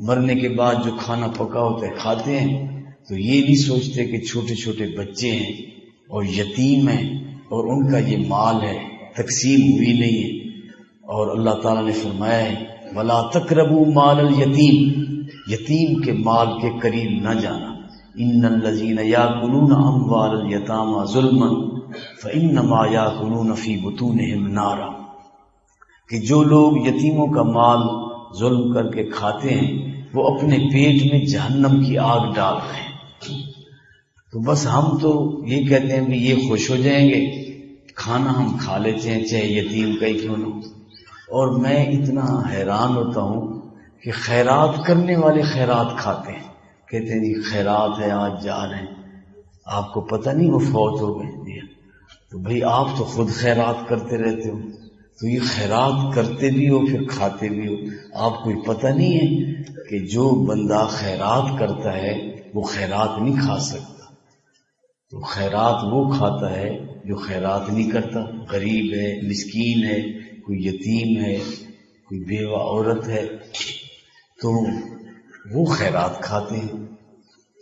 مرنے کے بعد جو کھانا پکا ہوتا ہے کھاتے ہیں، تو یہ نہیں سوچتے کہ چھوٹے چھوٹے بچے ہیں اور یتیم ہیں اور ان کا یہ مال ہے، تقسیم ہوئی نہیں ہے. اور اللہ تعالیٰ نے فرمایا ہے وَلَا تَقْرَبُوا مَالَ الْيَتِيمِ، یتیم کے مال کے قریب نہ جانا. إِنَّ الَّذِينَ يَأْكُلُونَ أَمْوَالَ الْيَتَامَى ظُلْمًا فَإِنَّمَا يَأْكُلُونَ فِي بُطُونِهِمْ نَارًا، کہ جو لوگ یتیموں کا مال ظلم کر کے کھاتے ہیں وہ اپنے پیٹ میں جہنم کی آگ ڈال رہے ہیں. تو بس ہم تو یہ کہتے ہیں کہ یہ خوش ہو جائیں گے، کھانا ہم کھا لیتے ہیں چاہے یتیم کا ہی کیوں نہ. اور میں اتنا حیران ہوتا ہوں کہ خیرات کرنے والے خیرات کھاتے ہیں، کہتے ہیں جی خیرات ہے آج جا رہے ہیں، آپ کو پتہ نہیں وہ فوت ہو گئے. تو بھئی آپ تو خود خیرات کرتے رہتے ہو، تو یہ خیرات کرتے بھی ہو پھر کھاتے بھی ہو. آپ کو پتہ نہیں ہے کہ جو بندہ خیرات کرتا ہے وہ خیرات نہیں کھا سکتا. تو خیرات وہ کھاتا ہے جو خیرات نہیں کرتا، غریب ہے، مسکین ہے، کوئی یتیم ہے، کوئی بیوہ عورت ہے، تو وہ خیرات کھاتے ہیں.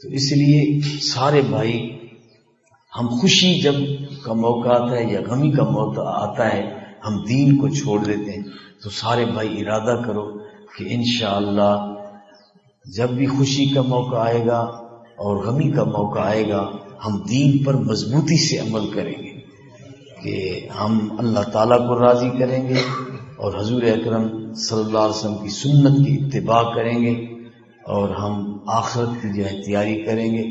تو اس لیے سارے بھائی ہم خوشی جب کا موقع آتا ہے یا غمی کا موقع آتا ہے ہم دین کو چھوڑ دیتے ہیں. تو سارے بھائی ارادہ کرو کہ انشاءاللہ جب بھی خوشی کا موقع آئے گا اور غمی کا موقع آئے گا ہم دین پر مضبوطی سے عمل کریں گے، کہ ہم اللہ تعالیٰ کو راضی کریں گے اور حضور اکرم صلی اللہ علیہ وسلم کی سنت کی اتباع کریں گے، اور ہم آخرت کی جو ہے تیاری کریں گے.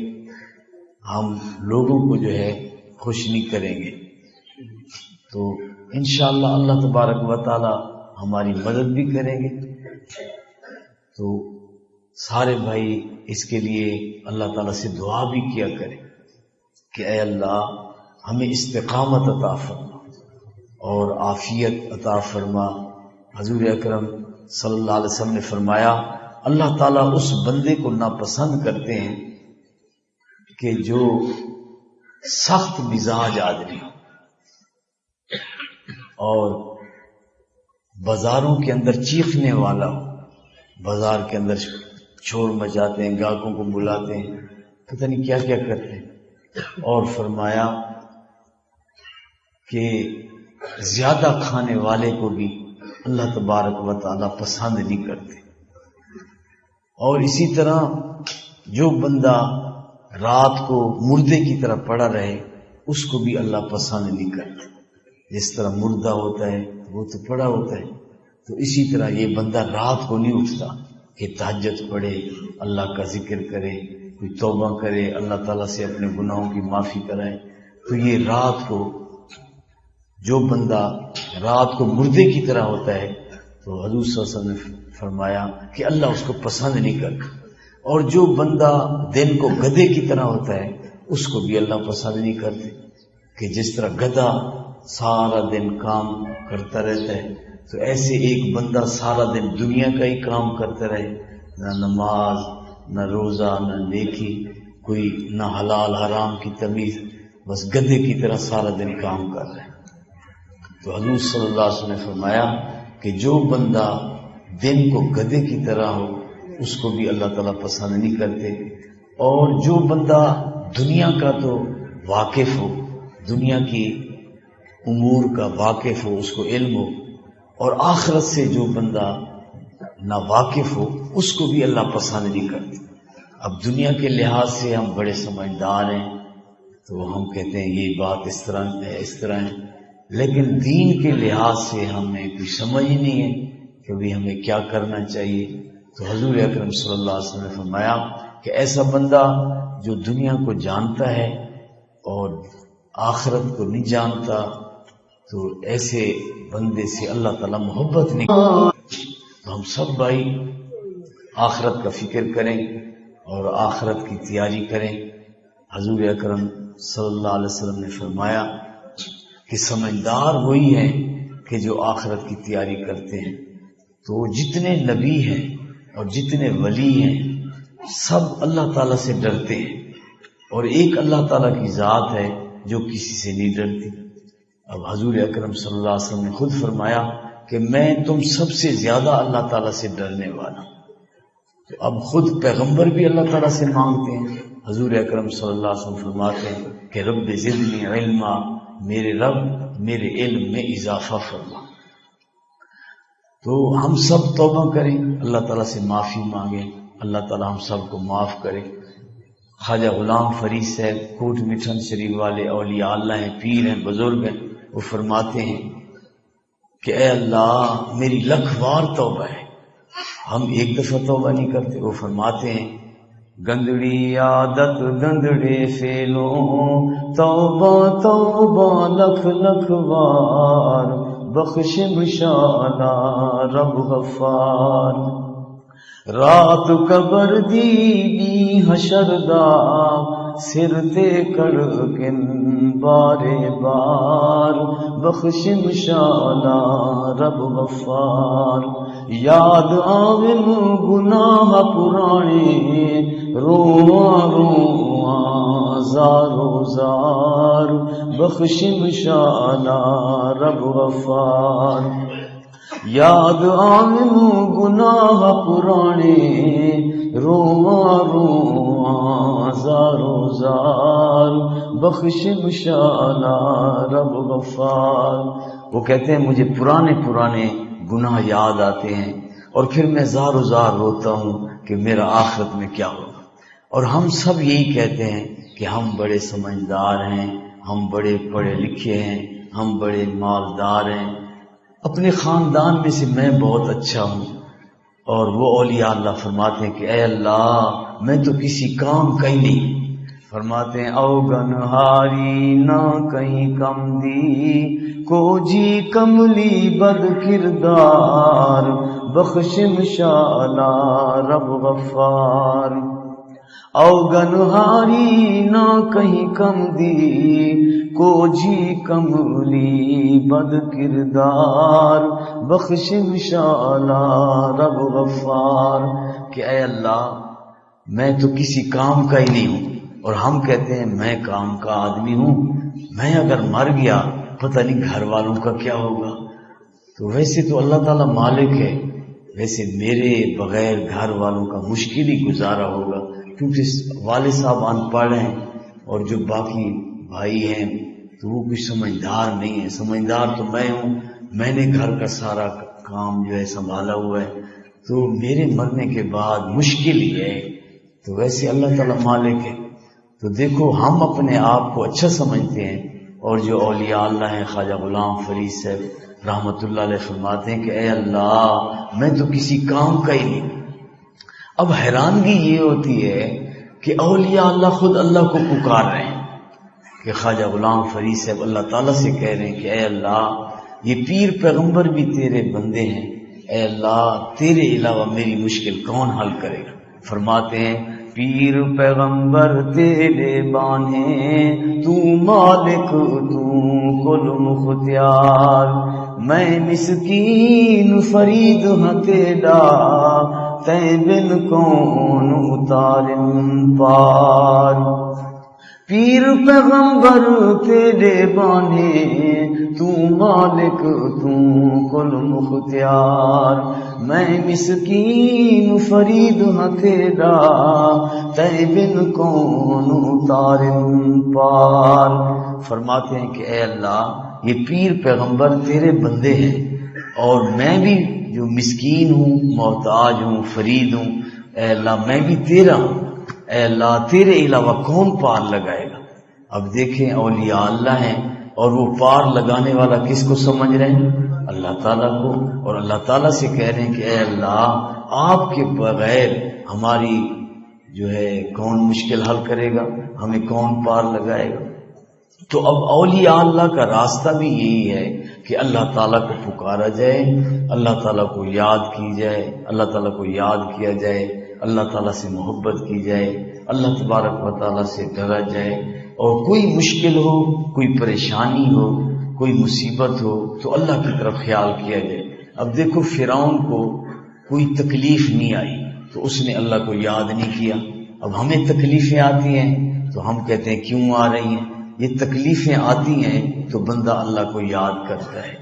ہم لوگوں کو جو ہے خوش نہیں کریں گے. تو انشاءاللہ اللہ تبارک و تعالی ہماری مدد بھی کریں گے. تو سارے بھائی اس کے لیے اللہ تعالیٰ سے دعا بھی کیا کریں کہ اے اللہ ہمیں استقامت عطا فرما اور عافیت عطا فرما. حضور اکرم صلی اللہ علیہ وسلم نے فرمایا اللہ تعالیٰ اس بندے کو ناپسند کرتے ہیں کہ جو سخت مزاج آدمی ہو اور بازاروں کے اندر چیخنے والا ہو، بازار کے اندر شور مچاتے ہیں، گاہکوں کو بلاتے ہیں، پتہ نہیں کیا کیا کرتے ہیں. اور فرمایا کہ زیادہ کھانے والے کو بھی اللہ تبارک و تعالیٰ پسند نہیں کرتے. اور اسی طرح جو بندہ رات کو مردے کی طرح پڑا رہے اس کو بھی اللہ پسند نہیں کرتا. جس طرح مردہ ہوتا ہے وہ تو پڑا ہوتا ہے، تو اسی طرح یہ بندہ رات کو نہیں اٹھتا کہ تہجد پڑھے، اللہ کا ذکر کرے، کوئی توبہ کرے، اللہ تعالیٰ سے اپنے گناہوں کی معافی کرائے. تو یہ رات کو جو بندہ رات کو مردے کی طرح ہوتا ہے تو حضور صلی اللہ علیہ وسلم نے فرمایا کہ اللہ اس کو پسند نہیں کرتا. اور جو بندہ دن کو گدھے کی طرح ہوتا ہے اس کو بھی اللہ پسند نہیں کرتے، کہ جس طرح گدھا سارا دن کام کرتا رہتا ہے تو ایسے ایک بندہ سارا دن دنیا کا ہی کام کرتا رہے، نہ نماز، نہ روزہ، نہ نیکی، کوئی نہ حلال حرام کی تمیز، بس گدھے کی طرح سارا دن کام کر رہے ہیں. تو حضور صلی اللہ علیہ وسلم نے فرمایا کہ جو بندہ دن کو گدھے کی طرح ہو اس کو بھی اللہ تعالیٰ پسند نہیں کرتے. اور جو بندہ دنیا کا تو واقف ہو، دنیا کی امور کا واقف ہو، اس کو علم ہو، اور آخرت سے جو بندہ نہ واقف ہو اس کو بھی اللہ پسند نہیں کرتے. اب دنیا کے لحاظ سے ہم بڑے سمجھدار ہیں تو ہم کہتے ہیں یہ بات اس طرح ہے، اس طرح ہے، لیکن دین کے لحاظ سے ہمیں کوئی سمجھ ہی نہیں ہے کہ بھی ہمیں کیا کرنا چاہیے. تو حضور اکرم صلی اللہ علیہ وسلم نے فرمایا کہ ایسا بندہ جو دنیا کو جانتا ہے اور آخرت کو نہیں جانتا تو ایسے بندے سے اللہ تعالیٰ محبت نہیں کرتا۔ تو ہم سب بھائی آخرت کا فکر کریں اور آخرت کی تیاری کریں۔ حضور اکرم صلی اللہ علیہ وسلم نے فرمایا کہ سمجھدار وہی ہیں کہ جو آخرت کی تیاری کرتے ہیں۔ تو جتنے نبی ہیں اور جتنے ولی ہیں سب اللہ تعالیٰ سے ڈرتے ہیں، اور ایک اللہ تعالیٰ کی ذات ہے جو کسی سے نہیں ڈرتی۔ اب حضور اکرم صلی اللہ علیہ وسلم نے خود فرمایا کہ میں تم سب سے زیادہ اللہ تعالیٰ سے ڈرنے والا ہوں۔ تو اب خود پیغمبر بھی اللہ تعالیٰ سے مانگتے ہیں۔ حضور اکرم صلی اللہ علیہ وسلم فرماتے ہیں کہ رب زدنی علما، میرے رب میرے علم میں اضافہ فرما۔ تو ہم سب توبہ کریں، اللہ تعالیٰ سے معافی مانگیں، اللہ تعالیٰ ہم سب کو معاف کرے۔ خواجہ غلام فرید صاحب کوٹ مٹھن شریف والے اولیاء اللہ ہیں، پیر ہیں، بزرگ ہیں، وہ فرماتے ہیں کہ اے اللہ میری لکھ بار توبہ ہے، ہم ایک دفعہ توبہ نہیں کرتے۔ وہ فرماتے ہیں گندڑی عادت گندڑے فیلوں، توبہ توبہ لکھ لکھ بار، بخش بشالا رب غفار۔ رات قبر دی بی حشر دا، سر تے کڑ کن بارے بار، بخش بشالا رب غفار۔ یاد آون گناہ پرانے، رواں رواں زارو زار، بخش بشالا رب غفار۔ یاد آون گناہ پرانے، رواں رواں زارو زار، بخش بشالا رب غفار۔ وہ کہتے ہیں مجھے پرانے پرانے گناہ یاد آتے ہیں اور پھر میں زار و زار روتا ہوں کہ میرا آخرت میں کیا ہوگا۔ اور ہم سب یہی کہتے ہیں کہ ہم بڑے سمجھدار ہیں، ہم بڑے پڑھے لکھے ہیں، ہم بڑے مالدار ہیں، اپنے خاندان میں سے میں بہت اچھا ہوں۔ اور وہ اولیاء اللہ فرماتے ہیں کہ اے اللہ میں تو کسی کام کا ہی نہیں۔ فرماتے ہیں اوگن ہاری نہ کہیں کم دی، کو جی کملی بد کردار، بخش مشالا رب غفار۔ اوگن ہاری نہ کہیں کم دی، کو جی کملی بد کردار، بخش مشالا رب غفار۔ کہ اے اللہ میں تو کسی کام کا ہی نہیں ہوں، اور ہم کہتے ہیں میں کام کا آدمی ہوں، میں اگر مر گیا پتہ نہیں گھر والوں کا کیا ہوگا۔ تو ویسے تو اللہ تعالیٰ مالک ہے، ویسے میرے بغیر گھر والوں کا مشکل ہی گزارا ہوگا، کیونکہ والد صاحب ان پڑھ ہیں اور جو باقی بھائی ہیں تو وہ کچھ سمجھدار نہیں ہے۔ سمجھدار تو میں ہوں، میں نے گھر کا سارا کام جو ہے سنبھالا ہوا ہے، تو میرے مرنے کے بعد مشکل ہی ہے۔ تو ویسے اللہ تعالیٰ مالک ہے۔ تو دیکھو ہم اپنے آپ کو اچھا سمجھتے ہیں، اور جو اولیاء اللہ ہیں خواجہ غلام فرید صاحب رحمۃ اللہ علیہ فرماتے ہیں کہ اے اللہ میں تو کسی کام کا ہی نہیں۔ اب حیرانگی یہ ہوتی ہے کہ اولیاء اللہ خود اللہ کو پکار رہے ہیں، کہ خواجہ غلام فرید صاحب اللہ تعالیٰ سے کہہ رہے ہیں کہ اے اللہ یہ پیر پیغمبر بھی تیرے بندے ہیں، اے اللہ تیرے علاوہ میری مشکل کون حل کرے گا۔ فرماتے ہیں پیر پیغمبر تیرے بانے، تو مالک تو کل مختار، میں مسکین فرید ہاں تیرا، تے بن کون اتارن پار۔ پیر پیغمبر تیرے بانے، تو مالک تو کل مختار، میں مسکین فرید ہاں تیرا، تے بن کون اتارن پار۔ فرماتے ہیں کہ اے اللہ یہ پیر پیغمبر تیرے بندے ہیں، اور میں بھی جو مسکین ہوں، محتاج ہوں، فرید ہوں، اے اللہ میں بھی تیرا ہوں، اے اللہ تیرے علاوہ کون پار لگائے گا۔ اب دیکھیں اولیاء اللہ ہیں اور وہ پار لگانے والا کس کو سمجھ رہے ہیں؟ اللہ تعالیٰ کو، اور اللہ تعالیٰ سے کہہ رہے ہیں کہ اے اللہ آپ کے بغیر ہماری جو ہے کون مشکل حل کرے گا، ہمیں کون پار لگائے گا۔ تو اب اولیاء اللہ کا راستہ بھی یہی ہے کہ اللہ تعالیٰ کو پکارا جائے، اللہ تعالیٰ کو یاد کی جائے، اللہ تعالیٰ کو یاد کیا جائے، اللہ تعالیٰ سے محبت کی جائے، اللہ تبارک و تعالیٰ سے ڈرا جائے، اور کوئی مشکل ہو، کوئی پریشانی ہو، کوئی مصیبت ہو تو اللہ کی طرف خیال کیا جائے۔ اب دیکھو فرعون کو کوئی تکلیف نہیں آئی تو اس نے اللہ کو یاد نہیں کیا۔ اب ہمیں تکلیفیں آتی ہیں تو ہم کہتے ہیں کیوں آ رہی ہیں؟ یہ تکلیفیں آتی ہیں تو بندہ اللہ کو یاد کرتا ہے۔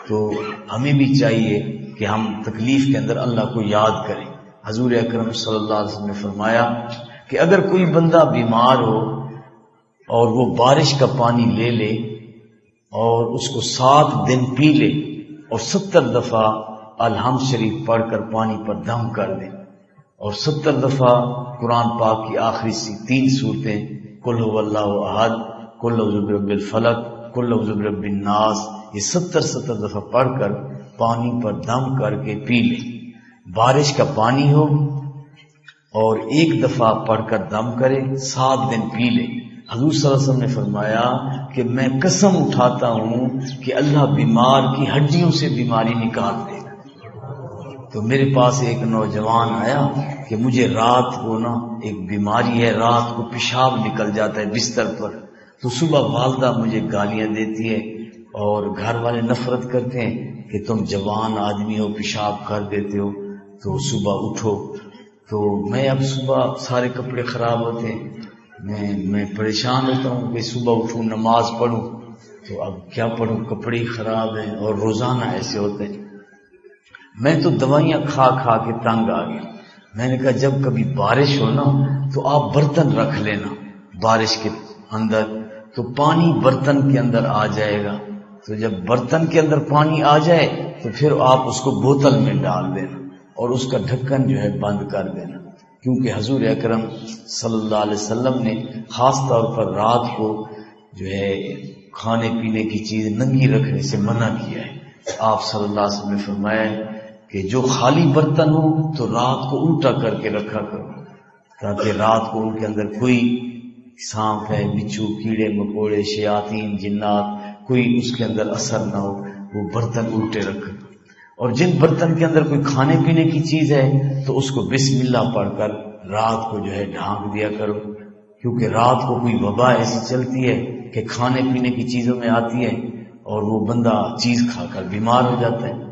تو ہمیں بھی چاہیے کہ ہم تکلیف کے اندر اللہ کو یاد کریں۔ حضور اکرم صلی اللہ علیہ وسلم نے فرمایا کہ اگر کوئی بندہ بیمار ہو اور وہ بارش کا پانی لے لے اور اس کو 7 دن پی لے اور 70 دفعہ الحمد شریف پڑھ کر پانی پر دم کر دے اور 70 دفعہ قرآن پاک کی آخری 3 صورتیں قل هو اللہ احد، قل اعوذ برب الفلق، قل اعوذ برب الناس، یہ 70 دفعہ پڑھ کر پانی پر دم کر کے پی لے۔ بارش کا پانی ہو اور 1 دفعہ پڑھ کر دم کرے، 7 دن پی لے۔ حضور صلی اللہ علیہ وسلم نے فرمایا کہ میں قسم اٹھاتا ہوں کہ اللہ بیمار کی ہڈیوں سے بیماری نکال دے گا۔ تو میرے پاس ایک نوجوان آیا کہ مجھے رات کو نا ایک بیماری ہے، رات کو پیشاب نکل جاتا ہے بستر پر، تو صبح والدہ مجھے گالیاں دیتی ہے اور گھر والے نفرت کرتے ہیں کہ تم جوان آدمی ہو، پیشاب کر دیتے ہو، تو صبح اٹھو۔ تو میں اب صبح سارے کپڑے خراب ہوتے ہیں، میں پریشان ہوتا ہوں کہ صبح اٹھوں نماز پڑھوں، تو اب کیا پڑھوں، کپڑے ہی خراب ہیں اور روزانہ ایسے ہوتے ہیں۔ میں تو دوائیاں کھا کھا کے تنگ آ گیا۔ میں نے کہا جب کبھی بارش ہو نا تو آپ برتن رکھ لینا بارش کے اندر، تو پانی برتن کے اندر آ جائے گا، تو جب برتن کے اندر پانی آ جائے تو پھر آپ اس کو بوتل میں ڈال دینا اور اس کا ڈھکن جو ہے بند کر دینا، کیونکہ حضور اکرم صلی اللہ علیہ وسلم نے خاص طور پر رات کو جو ہے کھانے پینے کی چیز ننگی رکھنے سے منع کیا ہے۔ آپ صلی اللہ علیہ وسلم نے فرمایا کہ جو خالی برتن ہو تو رات کو الٹا کر کے رکھا کرو، تاکہ رات کو ان کے اندر کوئی سانپ ہے، بچھو، کیڑے مکوڑے، شیاطین، جنات، کوئی اس کے اندر اثر نہ ہو، وہ برتن الٹے رکھو۔ اور جن برتن کے اندر کوئی کھانے پینے کی چیز ہے تو اس کو بسم اللہ پڑھ کر رات کو جو ہے ڈھانک دیا کرو، کیونکہ رات کو کوئی وبا ایسی چلتی ہے کہ کھانے پینے کی چیزوں میں آتی ہے اور وہ بندہ چیز کھا کر بیمار ہو جاتا ہے۔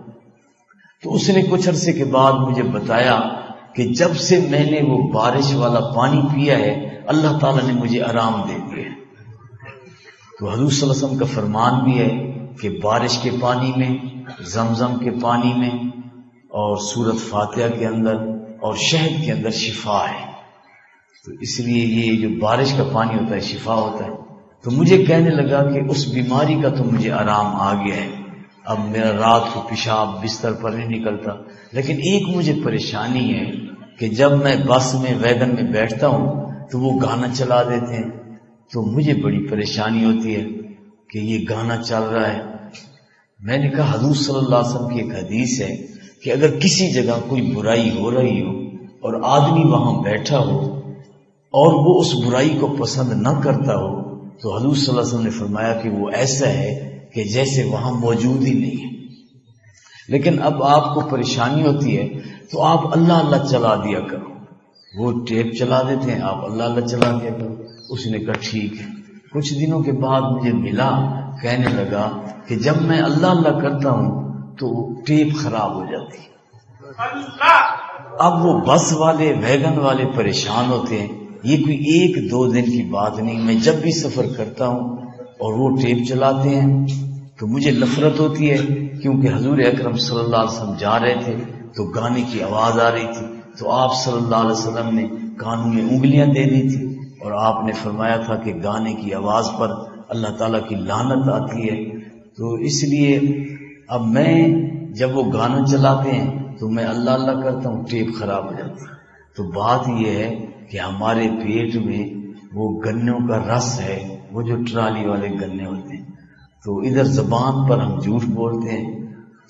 تو اس نے کچھ عرصے کے بعد مجھے بتایا کہ جب سے میں نے وہ بارش والا پانی پیا ہے اللہ تعالیٰ نے مجھے آرام دے دیا ہے۔ تو حضور صلی اللہ علیہ وسلم کا فرمان بھی ہے کہ بارش کے پانی میں، زمزم کے پانی میں اور سورت فاتحہ کے اندر اور شہد کے اندر شفا ہے۔ تو اس لیے یہ جو بارش کا پانی ہوتا ہے شفا ہوتا ہے۔ تو مجھے کہنے لگا کہ اس بیماری کا تو مجھے آرام آ گیا ہے، اب میرا رات کو پیشاب بستر پر نہیں نکلتا، لیکن ایک مجھے پریشانی ہے کہ جب میں بس میں ویگن میں بیٹھتا ہوں تو وہ گانا چلا دیتے ہیں، تو مجھے بڑی پریشانی ہوتی ہے کہ یہ گانا چل رہا ہے۔ میں نے کہا حضور صلی اللہ علیہ وسلم کی ایک حدیث ہے کہ اگر کسی جگہ کوئی برائی ہو رہی ہو اور آدمی وہاں بیٹھا ہو اور وہ اس برائی کو پسند نہ کرتا ہو تو حضور صلی اللہ علیہ وسلم نے فرمایا کہ وہ ایسا ہے کہ جیسے وہاں موجود ہی نہیں ہے۔ لیکن اب آپ کو پریشانی ہوتی ہے تو آپ اللہ اللہ چلا دیا کرو، وہ ٹیپ چلا دیتے ہیں، آپ اللہ اللہ چلا دیا کرو۔ اس نے کہا ٹھیک ہے۔ کچھ دنوں کے بعد مجھے ملا، کہنے لگا کہ جب میں اللہ اللہ کرتا ہوں تو ٹیپ خراب ہو جاتی ہے۔ اب وہ بس والے، ویگن والے پریشان ہوتے ہیں، یہ کوئی 1-2 دن کی بات نہیں، میں جب بھی سفر کرتا ہوں اور وہ ٹیپ چلاتے ہیں تو مجھے نفرت ہوتی ہے، کیونکہ حضور اکرم صلی اللہ علیہ وسلم جا رہے تھے تو گانے کی آواز آ رہی تھی، تو آپ صلی اللہ علیہ وسلم نے کانوں میں انگلیاں دے دی تھی اور آپ نے فرمایا تھا کہ گانے کی آواز پر اللہ تعالیٰ کی لعنت آتی ہے۔ تو اس لیے اب میں جب وہ گانا چلاتے ہیں تو میں اللہ اللہ کرتا ہوں، ٹیپ خراب ہو جاتی ہے۔ تو بات یہ ہے کہ ہمارے پیٹ میں وہ گنوں کا رس ہے، وہ جو ٹرالی والے گنے ہوتے ہیں، تو ادھر زبان پر ہم جھوٹ بولتے ہیں،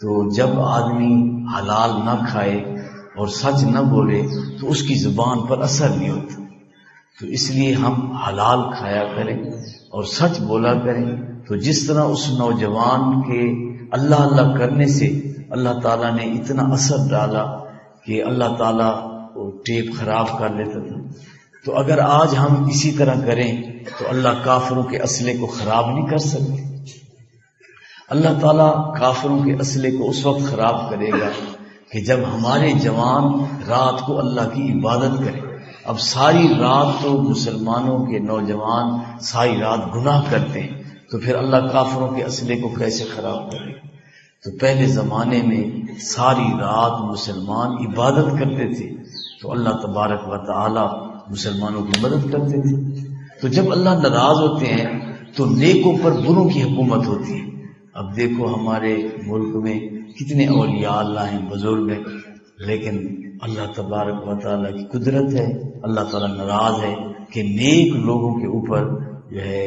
تو جب آدمی حلال نہ کھائے اور سچ نہ بولے تو اس کی زبان پر اثر نہیں ہوتا۔ تو اس لیے ہم حلال کھایا کریں اور سچ بولا کریں. تو جس طرح اس نوجوان کے اللہ اللہ کرنے سے اللہ تعالیٰ نے اتنا اثر ڈالا کہ اللہ تعالیٰ وہ ٹیپ خراب کر لیتا تھا، تو اگر آج ہم اسی طرح کریں تو اللہ کافروں کے اسلحے کو خراب نہیں کر سکتے. اللہ تعالیٰ کافروں کے اسلحے کو اس وقت خراب کرے گا کہ جب ہمارے جوان رات کو اللہ کی عبادت کریں. اب ساری رات تو مسلمانوں کے نوجوان ساری رات گناہ کرتے ہیں، تو پھر اللہ کافروں کے اسلحے کو کیسے خراب کرے گا؟ تو پہلے زمانے میں ساری رات مسلمان عبادت کرتے تھے تو اللہ تبارک و تعالی مسلمانوں کی مدد کرتے تھے. تو جب اللہ ناراض ہوتے ہیں تو نیکوں پر بروں کی حکومت ہوتی ہے. اب دیکھو ہمارے ملک میں کتنے اولیاء اللہ ہیں، بزرگ ہیں، لیکن اللہ تبارک و تعالیٰ کی قدرت ہے، اللہ تعالیٰ ناراض ہے کہ نیک لوگوں کے اوپر جو ہے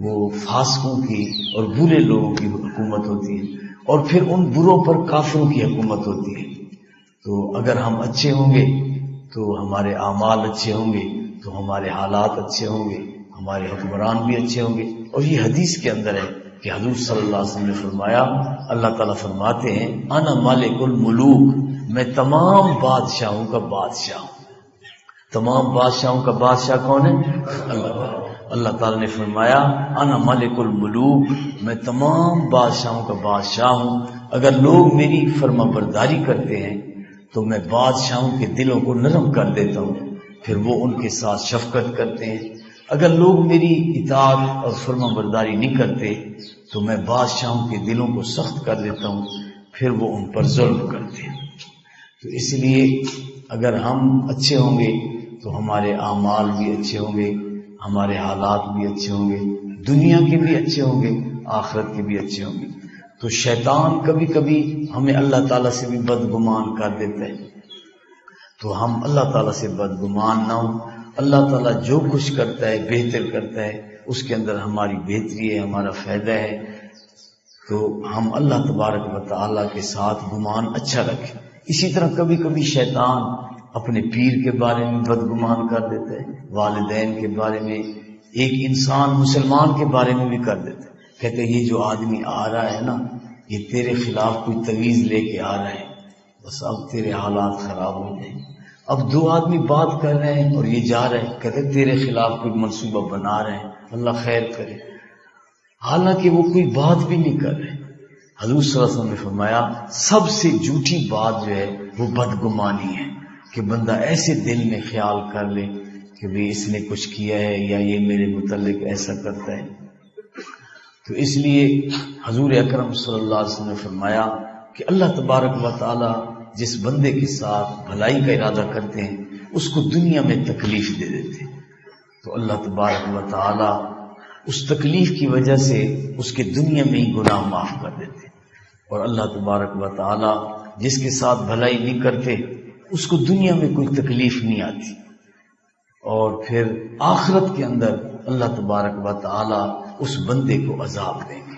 وہ فاسقوں کی اور برے لوگوں کی حکومت ہوتی ہے، اور پھر ان بروں پر کافروں کی حکومت ہوتی ہے. تو اگر ہم اچھے ہوں گے تو ہمارے اعمال اچھے ہوں گے، تو ہمارے حالات اچھے ہوں گے، ہمارے حکمران بھی اچھے ہوں گے. اور یہ حدیث کے اندر ہے کہ حضور صلی اللہ علیہ وسلم نے فرمایا، اللہ تعالیٰ فرماتے ہیں انا مالک الملوک، میں تمام بادشاہوں کا بادشاہ ہوں. تمام بادشاہوں کا بادشاہ کون ہے؟ اللہ تعالیٰ نے فرمایا انا مالک الملوک، میں تمام بادشاہوں کا بادشاہ ہوں. اگر لوگ میری فرما برداری کرتے ہیں تو میں بادشاہوں کے دلوں کو نرم کر دیتا ہوں، پھر وہ ان کے ساتھ شفقت کرتے ہیں. اگر لوگ میری اطاعت اور فرما برداری نہیں کرتے تو میں بادشاہوں کے دلوں کو سخت کر دیتا ہوں، پھر وہ ان پر ظلم کرتے ہیں. تو اس لیے اگر ہم اچھے ہوں گے تو ہمارے اعمال بھی اچھے ہوں گے، ہمارے حالات بھی اچھے ہوں گے، دنیا کے بھی اچھے ہوں گے، آخرت کے بھی اچھے ہوں گے. تو شیطان کبھی کبھی ہمیں اللہ تعالیٰ سے بھی بدگمان کر دیتا ہے، تو ہم اللہ تعالیٰ سے بدگمان نہ ہوں. اللہ تعالیٰ جو کچھ کرتا ہے بہتر کرتا ہے، اس کے اندر ہماری بہتری ہے، ہمارا فائدہ ہے. تو ہم اللہ تبارک و تعالیٰ کے ساتھ گمان اچھا رکھیں. اسی طرح کبھی کبھی شیطان اپنے پیر کے بارے میں بدگمان کر دیتا ہے، والدین کے بارے میں، ایک انسان مسلمان کے بارے میں بھی کر دیتا ہے. کہتے ہیں یہ جو آدمی آ رہا ہے نا، یہ تیرے خلاف کوئی تویز لے کے آ رہا ہے، بس اب تیرے حالات خراب ہو جائیں. اب دو آدمی بات کر رہے ہیں اور یہ جا رہے ہیں، کہتے ہیں تیرے خلاف کوئی منصوبہ بنا رہے ہیں، اللہ خیر کرے، حالانکہ وہ کوئی بات بھی نہیں کر رہے. حضور صلی اللہ علیہ وسلم نے فرمایا سب سے جھوٹی بات جو ہے وہ بدگمانی ہے، کہ بندہ ایسے دل میں خیال کر لے کہ بھی اس نے کچھ کیا ہے یا یہ میرے متعلق ایسا کرتا ہے. تو اس لیے حضور اکرم صلی اللہ علیہ وسلم نے فرمایا کہ اللہ تبارک و تعالی جس بندے کے ساتھ بھلائی کا ارادہ کرتے ہیں اس کو دنیا میں تکلیف دے دیتے ہیں، تو اللہ تبارک و تعالی اس تکلیف کی وجہ سے اس کے دنیا میں ہی گناہ معاف کر دیتے ہیں. اور اللہ تبارک و تعالی جس کے ساتھ بھلائی نہیں کرتے اس کو دنیا میں کوئی تکلیف نہیں آتی، اور پھر آخرت کے اندر اللہ تبارک و تعالی اس بندے کو عذاب دیں گے.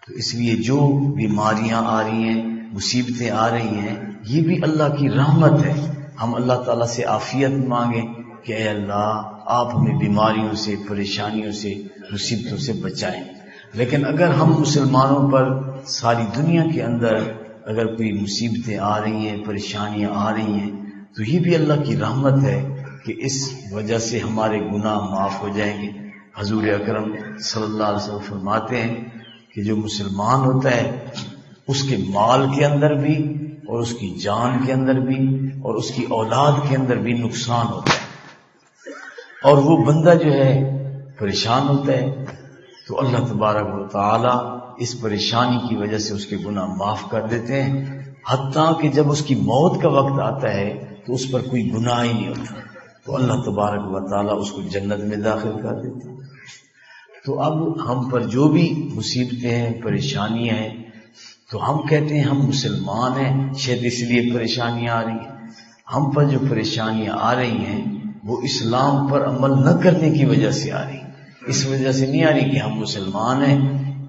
تو اس لیے جو بیماریاں آ رہی ہیں، مصیبتیں آ رہی ہیں، یہ بھی اللہ کی رحمت ہے. ہم اللہ تعالیٰ سے عافیت مانگیں کہ اے اللہ آپ ہمیں بیماریوں سے، پریشانیوں سے، مصیبتوں سے بچائیں. لیکن اگر ہم مسلمانوں پر ساری دنیا کے اندر اگر کوئی مصیبتیں آ رہی ہیں، پریشانیاں آ رہی ہیں، تو یہ بھی اللہ کی رحمت ہے کہ اس وجہ سے ہمارے گناہ معاف ہو جائیں گے. حضور اکرم صلی اللہ علیہ وسلم فرماتے ہیں کہ جو مسلمان ہوتا ہے اس کے مال کے اندر بھی اور اس کی جان کے اندر بھی اور اس کی اولاد کے اندر بھی نقصان ہوتا ہے، اور وہ بندہ جو ہے پریشان ہوتا ہے تو اللہ تبارک و تعالی اس پریشانی کی وجہ سے اس کے گناہ معاف کر دیتے ہیں، حتیٰ کہ جب اس کی موت کا وقت آتا ہے تو اس پر کوئی گناہ ہی نہیں ہوتا، تو اللہ تبارک و تعالی اس کو جنت میں داخل کر دیتے ہیں. تو اب ہم پر جو بھی مصیبتیں ہیں، پریشانیاں ہیں، تو ہم کہتے ہیں ہم مسلمان ہیں شاید اس لیے پریشانیاں آ رہی ہیں. ہم پر جو پریشانیاں آ رہی ہیں وہ اسلام پر عمل نہ کرنے کی وجہ سے آ رہی ہیں، اس وجہ سے نہیں آ رہی کہ ہم مسلمان ہیں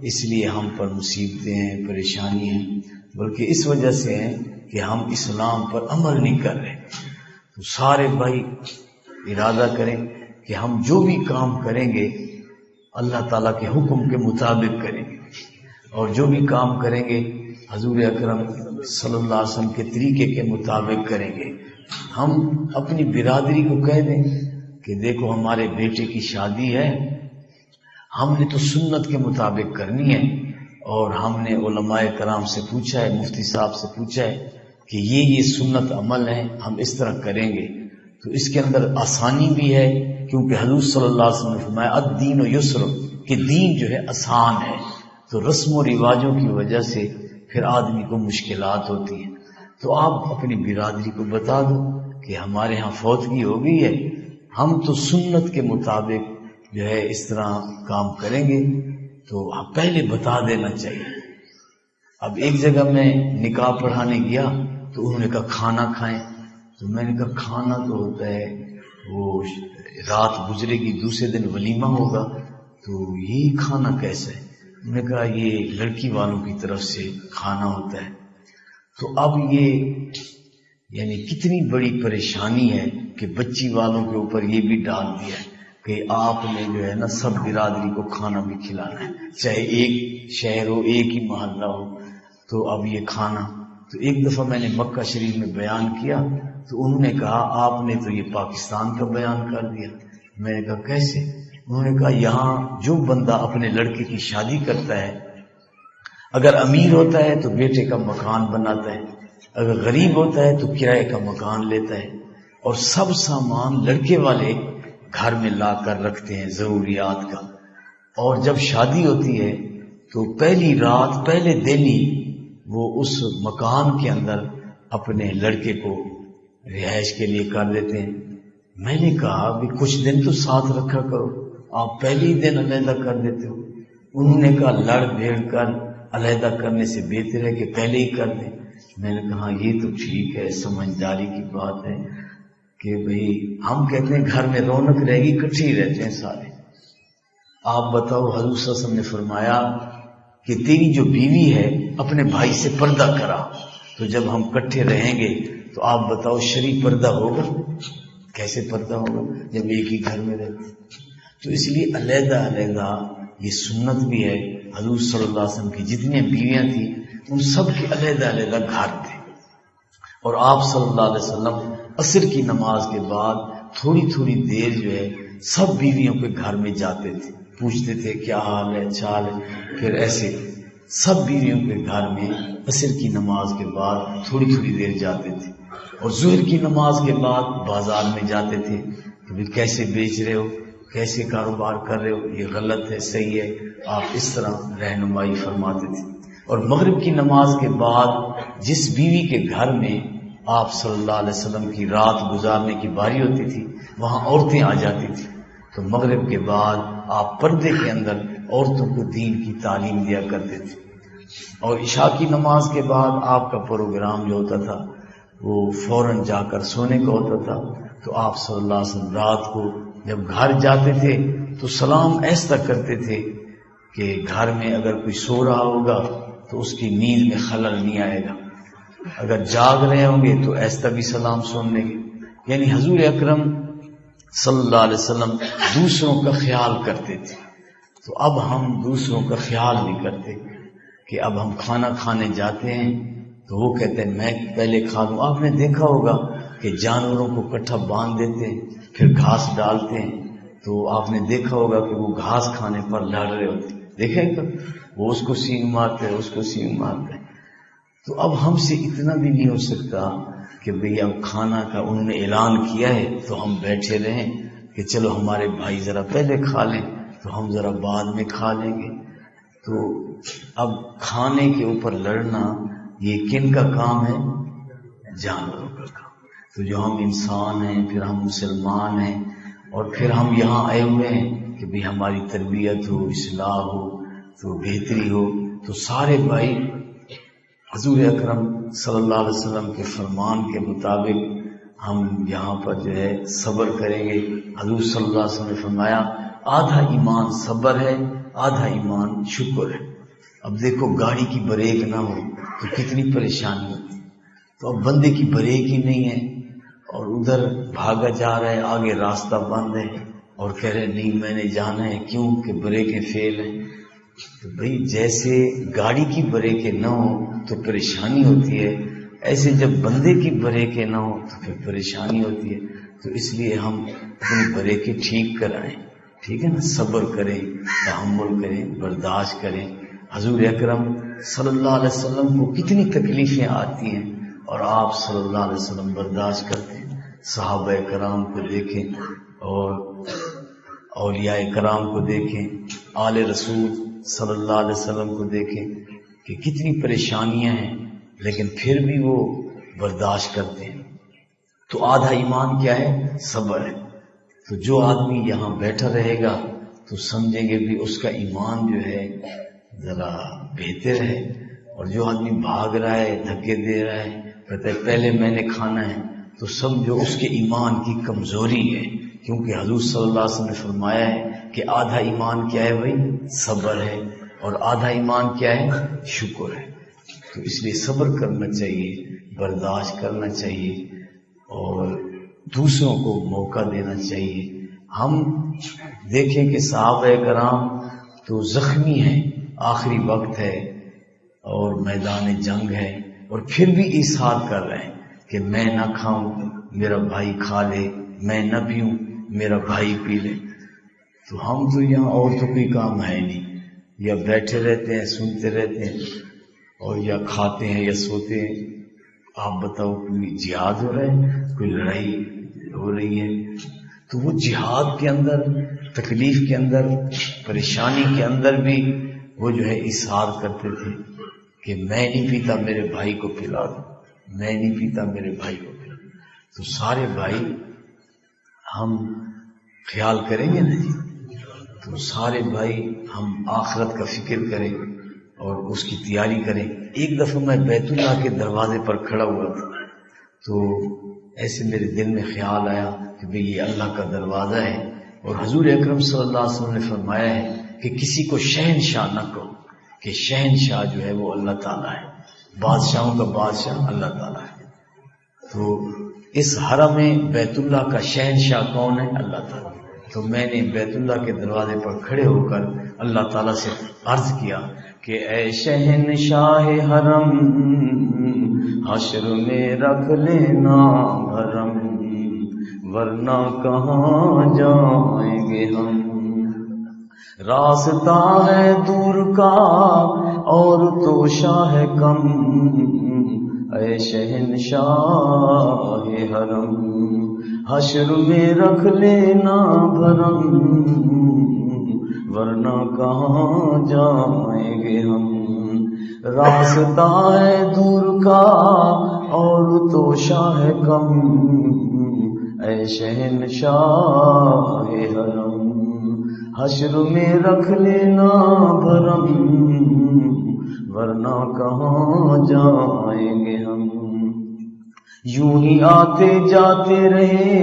اس لیے ہم پر مصیبتیں ہیں، پریشانی ہیں، بلکہ اس وجہ سے ہیں کہ ہم اسلام پر عمل نہیں کر رہے. تو سارے بھائی ارادہ کریں کہ ہم جو بھی کام کریں گے اللہ تعالیٰ کے حکم کے مطابق کریں گے، اور جو بھی کام کریں گے حضور اکرم صلی اللہ علیہ وسلم کے طریقے کے مطابق کریں گے۔ ہم اپنی برادری کو کہہ دیں کہ دیکھو ہمارے بیٹے کی شادی ہے، ہم نے تو سنت کے مطابق کرنی ہے، اور ہم نے علماء کرام سے پوچھا ہے، مفتی صاحب سے پوچھا ہے کہ یہ سنت عمل ہے، ہم اس طرح کریں گے، تو اس کے اندر آسانی بھی ہے، کیونکہ حضور صلی اللہ علیہ وسلم نے فرمایا الدین و یسر، کہ دین جو ہے آسان ہے، تو رسم و رواجوں کی وجہ سے پھر آدمی کو مشکلات ہوتی ہیں۔ تو آپ اپنی برادری کو بتا دو کہ ہمارے ہاں فوتگی ہو گئی ہے، ہم تو سنت کے مطابق جو ہے اس طرح کام کریں گے، تو پہلے بتا دینا چاہیے۔ اب ایک جگہ میں نکاح پڑھانے گیا تو انہوں نے کہا کھانا کھائیں، تو میں نے کہا کھانا تو ہوتا ہے وہ رات گزرے گی دوسرے دن ولیمہ ہوگا، تو یہ کھانا کیسا ہے؟ انہوں نے کہا یہ لڑکی والوں کی طرف سے کھانا ہوتا ہے۔ تو اب یہ یعنی کتنی بڑی پریشانی ہے کہ بچی والوں کے اوپر یہ بھی ڈال دیا ہے کہ آپ نے جو ہے نا سب برادری کو کھانا بھی کھلانا ہے، چاہے ایک شہر ہو، ایک ہی محلہ ہو، تو اب یہ کھانا۔ تو ایک دفعہ میں نے مکہ شریف میں بیان کیا تو انہوں نے کہا آپ نے تو یہ پاکستان کا بیان کر دیا۔ میں نے کہا کیسے؟ انہوں نے کہا یہاں جو بندہ اپنے لڑکے کی شادی کرتا ہے، اگر امیر ہوتا ہے تو بیٹے کا مکان بناتا ہے، اگر غریب ہوتا ہے تو کرائے کا مکان لیتا ہے، اور سب سامان لڑکے والے گھر میں لا کر رکھتے ہیں ضروریات کا، اور جب شادی ہوتی ہے تو پہلی رات پہلے دن ہی وہ اس مکان کے اندر اپنے لڑکے کو رہائش کے لیے کر دیتے ہیں۔ میں نے کہا بھی کچھ دن تو ساتھ رکھا کرو، آپ پہلے ہی دن علیحدہ کر دیتے ہو۔ انہوں نے کہا لڑ بھیڑ کر علیحدہ کرنے سے بہتر ہے کہ پہلے ہی کر دیں۔ میں نے کہا یہ تو ٹھیک ہے، سمجھداری کی بات ہے کہ بھئی ہم کہتے ہیں گھر میں رونق رہے گی، اکٹھے ہی رہتے ہیں سارے۔ آپ بتاؤ حضور صلی اللہ علیہ وسلم نے فرمایا کہ تیری جو بیوی ہے اپنے بھائی سے پردہ کرا، تو جب ہم اکٹھے رہیں گے تو آپ بتاؤ شرعی پردہ ہوگا؟ کیسے پردہ ہوگا جب ایک ہی گھر میں رہتے؟ تو اس لیے علیحدہ علیحدہ یہ سنت بھی ہے۔ حضور صلی اللہ علیہ وسلم کی جتنی بیویاں تھیں ان سب کے علیحدہ علیحدہ گھر تھے، اور آپ صلی اللہ علیہ وسلم عصر کی نماز کے بعد تھوڑی تھوڑی دیر جو ہے سب بیویوں کے گھر میں جاتے تھے، پوچھتے تھے کیا حال ہے، اچھا حال ہے، پھر ایسے سب بیویوں کے گھر میں عصر کی نماز کے بعد تھوڑی تھوڑی دیر جاتے تھے، اور ظہر کی نماز کے بعد بازار میں جاتے تھے کہ بھی کیسے بیچ رہے ہو، کیسے کاروبار کر رہے ہو، یہ غلط ہے صحیح ہے، آپ اس طرح رہنمائی فرماتے تھے۔ اور مغرب کی نماز کے بعد جس بیوی کے گھر میں آپ صلی اللہ علیہ وسلم کی رات گزارنے کی باری ہوتی تھی وہاں عورتیں آ جاتی تھی، تو مغرب کے بعد آپ پردے کے اندر عورتوں کو دین کی تعلیم دیا کرتے تھے، اور عشاء کی نماز کے بعد آپ کا پروگرام جو ہوتا تھا وہ فوراً جا کر سونے کا ہوتا تھا۔ تو آپ صلی اللہ علیہ وسلم رات کو جب گھر جاتے تھے تو سلام ایسا کرتے تھے کہ گھر میں اگر کوئی سو رہا ہوگا تو اس کی نیند میں خلل نہیں آئے گا، اگر جاگ رہے ہوں گے تو ایسا بھی سلام سن لیں گے۔ یعنی حضور اکرم صلی اللہ علیہ وسلم دوسروں کا خیال کرتے تھے، تو اب ہم دوسروں کا خیال نہیں کرتے کہ اب ہم کھانا کھانے جاتے ہیں تو وہ کہتے ہیں میں پہلے کھا لوں۔ آپ نے دیکھا ہوگا کہ جانوروں کو کٹھا باندھ دیتے ہیں پھر گھاس ڈالتے ہیں، تو آپ نے دیکھا ہوگا کہ وہ گھاس کھانے پر لڑ رہے ہوتے ہیں، دیکھیں تو وہ اس کو سینگ مارتے ہیں، اس کو سینگ مارتے ہیں۔ تو اب ہم سے اتنا بھی نہیں ہو سکتا کہ بھئی اب کھانا کا انہوں نے اعلان کیا ہے تو ہم بیٹھے رہیں کہ چلو ہمارے بھائی ذرا پہلے کھا لیں تو ہم ذرا بعد میں کھا لیں گے۔ تو اب کھانے کے اوپر لڑنا یہ کن کا کام ہے؟ جانوروں کا کام۔ تو جو ہم انسان ہیں، پھر ہم مسلمان ہیں، اور پھر ہم یہاں آئے ہوئے ہیں کہ بھی ہماری تربیت ہو، اصلاح ہو، تو بہتری ہو، تو سارے بھائی حضور اکرم صلی اللہ علیہ وسلم کے فرمان کے مطابق ہم یہاں پر جو ہے صبر کریں گے۔ حضور صلی اللہ علیہ وسلم نے فرمایا آدھا ایمان صبر ہے، آدھا ایمان شکر ہے۔ اب دیکھو گاڑی کی بریک نہ ہو تو کتنی پریشانی ہوتی، تو اب بندے کی بریک ہی نہیں ہے اور ادھر بھاگا جا رہا ہے، آگے راستہ بند ہے، اور کہہ رہے نہیں میں نے جانا ہے، کیوں کہ بریکیں فیل ہیں. تو بھئی جیسے گاڑی کی بریکیں نہ ہو تو پریشانی ہوتی ہے، ایسے جب بندے کی بریکیں نہ ہو تو پھر پریشانی ہوتی ہے. تو اس لیے ہم اپنی بریکیں ٹھیک کرائیں، ٹھیک ہے نا، صبر کریں، تحمل کریں، برداشت کریں. حضور اکرم صلی اللہ علیہ وسلم کو کتنی تکلیفیں آتی ہیں اور آپ صلی اللہ علیہ وسلم برداشت کرتے ہیں. صحابہ کرام کو دیکھیں اور اولیاء کرام کو دیکھیں، آل رسول صلی اللہ علیہ وسلم کو دیکھیں کہ کتنی پریشانیاں ہیں لیکن پھر بھی وہ برداشت کرتے ہیں. تو آدھا ایمان کیا ہے؟ صبر ہے. تو جو آدمی یہاں بیٹھا رہے گا تو سمجھیں گے بھی اس کا ایمان جو ہے ذرا بہتر ہے. اور جو آدمی بھاگ رہا ہے، دھکے دے رہا ہے، کہتا ہے پہلے میں نے کھانا ہے، تو سمجھو اس کے ایمان کی کمزوری ہے. کیونکہ حضور صلی اللہ علیہ وسلم نے فرمایا ہے کہ آدھا ایمان کیا ہے بھائی؟ صبر ہے. اور آدھا ایمان کیا ہے؟ شکر ہے. تو اس لیے صبر کرنا چاہیے، برداشت کرنا چاہیے اور دوسروں کو موقع دینا چاہیے. ہم دیکھیں کہ صحابہ کرام تو زخمی ہیں، آخری وقت ہے اور میدان جنگ ہے، اور پھر بھی اصرار کر رہے ہیں کہ میں نہ کھاؤں میرا بھائی کھا لے، میں نہ پیوں میرا بھائی پی لے. تو ہم تو یہاں اور تو کوئی کام ہے نہیں، یا بیٹھے رہتے ہیں سنتے رہتے ہیں اور یا کھاتے ہیں یا سوتے ہیں. آپ بتاؤ کوئی جہاد ہو رہا ہے، کوئی لڑائی ہو رہی ہے؟ تو وہ جہاد کے اندر، تکلیف کے اندر، پریشانی کے اندر بھی وہ جو ہے اصرار کرتے تھے کہ میں نہیں پیتا میرے بھائی کو پلا دو، میں نہیں پیتا میرے بھائی کو پلا دو. تو سارے بھائی ہم خیال کریں گے نا جی، تو سارے بھائی ہم آخرت کا فکر کریں اور اس کی تیاری کریں. ایک دفعہ میں بیت اللہ کے دروازے پر کھڑا ہوا تھا تو ایسے میرے دل میں خیال آیا کہ بھئی یہ اللہ کا دروازہ ہے اور حضور اکرم صلی اللہ علیہ وسلم نے فرمایا ہے کہ کسی کو شہنشاہ نہ کہو، کہ شہنشاہ جو ہے وہ اللہ تعالیٰ ہے، بادشاہوں کا بادشاہ اللہ تعالیٰ ہے. تو اس حرم بیت اللہ کا شہنشاہ کون ہے؟ اللہ تعالیٰ. تو میں نے بیت اللہ کے دروازے پر کھڑے ہو کر اللہ تعالیٰ سے عرض کیا کہ اے شہنشاہ حرم، حشر میں رکھ لینا بھرم، ورنہ کہاں جائیں گے ہم. راستہ ہے دور کا اور تو شاہ کم، اے شہنشاہ حرم، حشر میں رکھ لینا بھرم، ورنہ کہاں جائیں گے ہم. راستہ ہے دور کا اور تو شاہ کم، اے شہنشاہ حرم، حشر میں رکھ لینا بھرم، ورنہ کہاں جائیں گے ہم. یوں ہی آتے جاتے رہے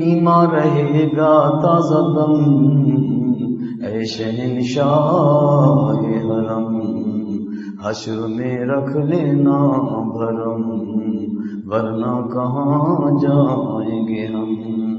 ایمان رہے گا تازہ دم، اے شہنشاہ حرم، حشر میں رکھ لینا بھرم، ورنہ کہاں جائیں گے ہم.